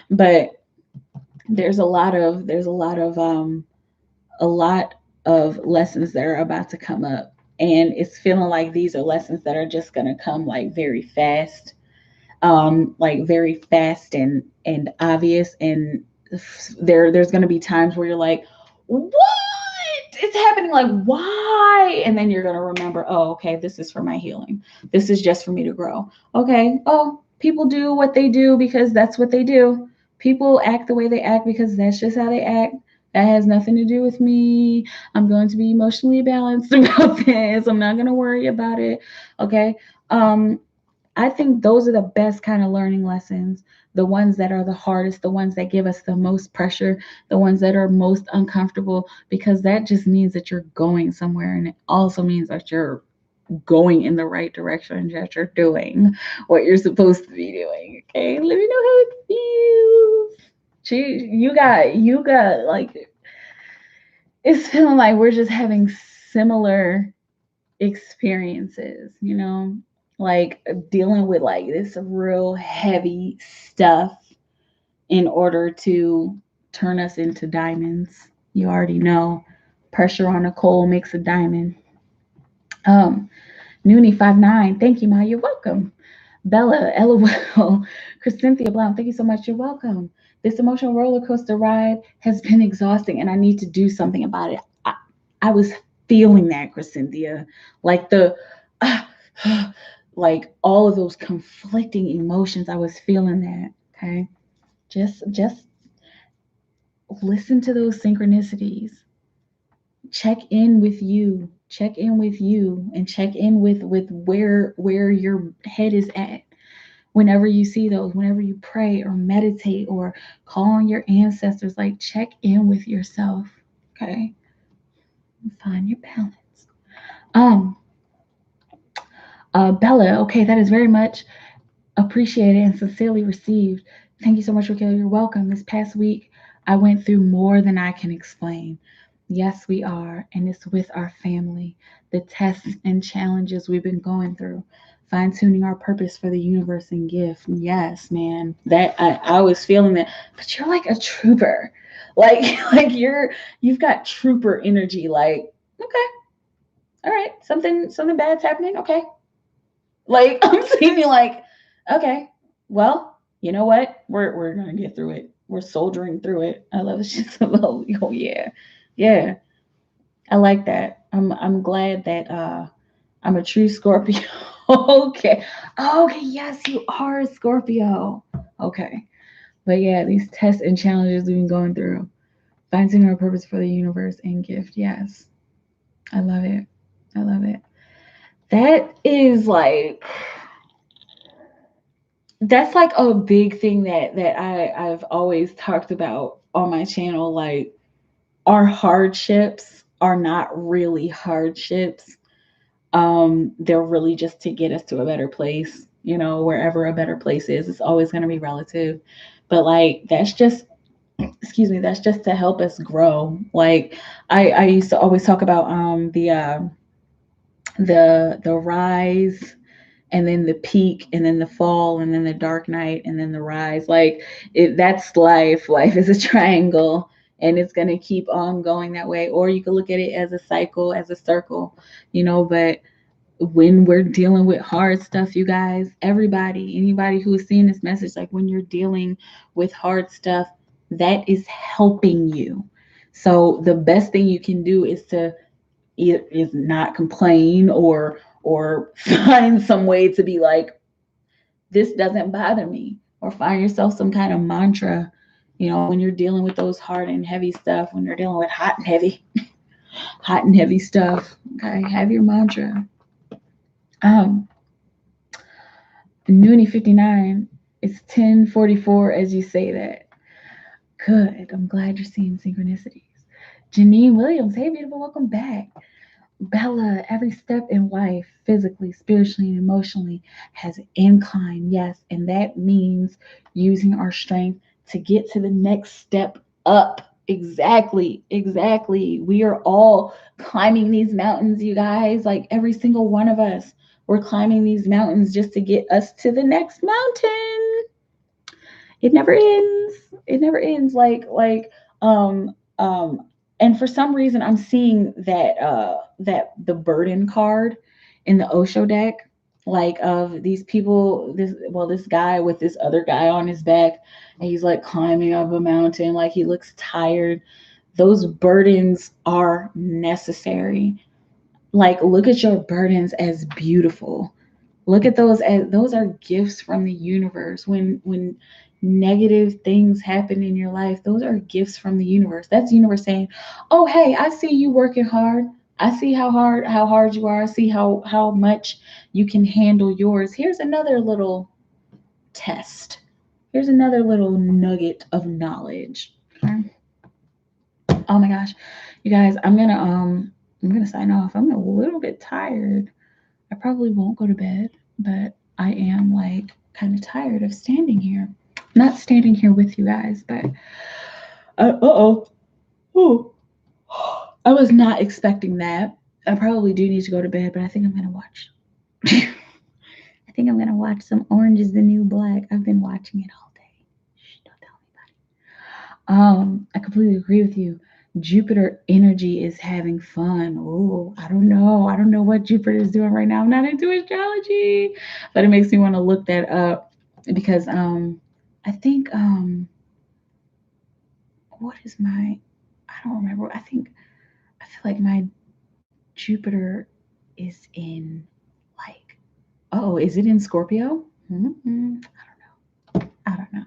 but there's a lot of lessons that are about to come up, and it's feeling like these are lessons that are just going to come like very fast, like very fast and obvious. And there's going to be times where you're like, what, it's happening, like why? And then you're going to remember, oh, okay, this is for my healing, this is just for me to grow. Okay, oh, people do what they do because that's what they do. People act the way they act because that's just how they act. That has nothing to do with me. I'm going to be emotionally balanced about this. I'm not going to worry about it. Okay. I think those are the best kind of learning lessons, the ones that are the hardest, the ones that give us the most pressure, the ones that are most uncomfortable, because that just means that you're going somewhere. And it also means that you're going in the right direction, that you're doing what you're supposed to be doing. Okay. Let me know how it feels. You got like, it's feeling like we're just having similar experiences, like dealing with like this real heavy stuff in order to turn us into diamonds. You already know, pressure on a coal makes a diamond. Noonie 59, thank you, Ma. You're welcome. Bella, LOL. Cynthia Blount, thank you so much. You're welcome. This emotional roller coaster ride has been exhausting and I need to do something about it. I was feeling that, Cynthia. Like uh, like all of those conflicting emotions. I was feeling that. Okay. Just listen to those synchronicities. Check in with you. Check in with you and check in with where your head is at whenever you see those, whenever you pray or meditate or call on your ancestors, like check in with yourself. Okay. Find your balance. Um, Bella, okay, that is very much appreciated and sincerely received. Thank you so much, Raquel. You're welcome. This past week, I went through more than I can explain. Yes, we are, and it's with our family. The tests and challenges we've been going through, fine tuning our purpose for the universe and gift. Yes, man, that I was feeling that. But you're like a trooper, like like you've got trooper energy. Like, okay, all right, something bad's happening. Okay, like I'm seeing you like, okay, well, you know what? We're gonna get through it. We're soldiering through it. I love it. It's just a little, oh yeah, yeah. I like that. I'm glad that I'm a true Scorpio. Okay. Okay, yes, you are a Scorpio. Okay. But yeah, these tests and challenges we've been going through. Finding our purpose for the universe and gift. Yes. I love it. I love it. That is like that's like a big thing I've always talked about on my channel. Like our hardships are not really hardships. They're really just to get us to a better place, you know, wherever a better place is. It's always going to be relative. But like that's just excuse me, that's just to help us grow. Like I used to always talk about the rise and then the peak and then the fall and then the dark night and then the rise. Like that's life. Life is a triangle and it's going to keep on going that way, or you could look at it as a cycle, as a circle, you know. But when we're dealing with hard stuff, you guys, anybody who is seeing this message, like when you're dealing with hard stuff, that is helping you. So the best thing you can do is to is not complain or find some way to be like, this doesn't bother me, or find yourself some kind of mantra, you know, when you're dealing with those hard and heavy stuff, when you're dealing with hot and heavy hot and heavy stuff. Okay, have your mantra. um Noonie 59, it's 10:44 as you say that. Good, I'm glad you're seeing synchronicities. Janine Williams, hey beautiful, welcome back. Bella, every step in life, physically, spiritually, and emotionally, has an incline, yes, and that means using our strength to get to the next step up. Exactly, exactly. We are all climbing these mountains, you guys, like every single one of us. We're climbing these mountains just to get us to the next mountain. It never ends. It never ends. Um um and for some reason I'm seeing that the burden card in the Osho deck, like of these people, this guy with this other guy on his back, and he's like climbing up a mountain, like he looks tired. Those burdens are necessary. Like look at your burdens as beautiful. Look at those as those are gifts from the universe. When negative things happen in your life, those are gifts from the universe. That's the universe saying, oh hey, I see you working hard. I see how hard you are. I see how much you can handle yours. Here's another little test. Here's another little nugget of knowledge. Okay. Oh my gosh, you guys, I'm gonna sign off. I'm a little bit tired. I probably won't go to bed, but I am like kind of tired of standing here. Not standing here with you guys, but oh, oh, I was not expecting that. I probably do need to go to bed, but I think I'm gonna watch. I think I'm gonna watch some Orange Is the New Black. I've been watching it all day. Shh, don't tell anybody. I completely agree with you. Jupiter energy is having fun. Oh, I don't know. I don't know what Jupiter is doing right now. I'm not into astrology, but it makes me want to look that up because I think what is my I don't remember. I feel like my Jupiter is in like is it in Scorpio? I don't know.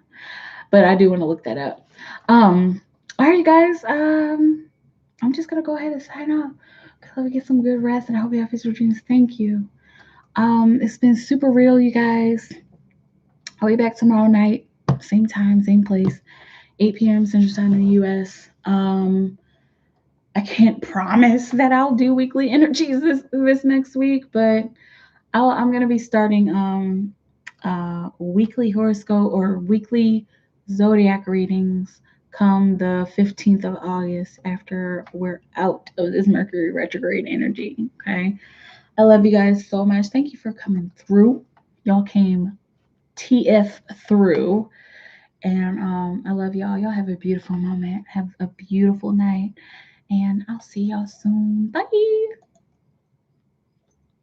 But I do want to look that up. All right, guys. I'm just gonna go ahead and sign off. Let me get some good rest, and I hope you have peaceful dreams. Thank you. It's been super real, you guys. I'll be back tomorrow night, same time, same place, 8 p.m. Central Time in the U.S. I can't promise that I'll do weekly energies this next week, but I'm gonna be starting weekly horoscope or weekly zodiac readings come the 15th of August after we're out of this Mercury retrograde energy. Okay. I love you guys so much. Thank you for coming through. Y'all came TF through. And I love y'all. Y'all have a beautiful moment. Have a beautiful night. And I'll see y'all soon. Bye.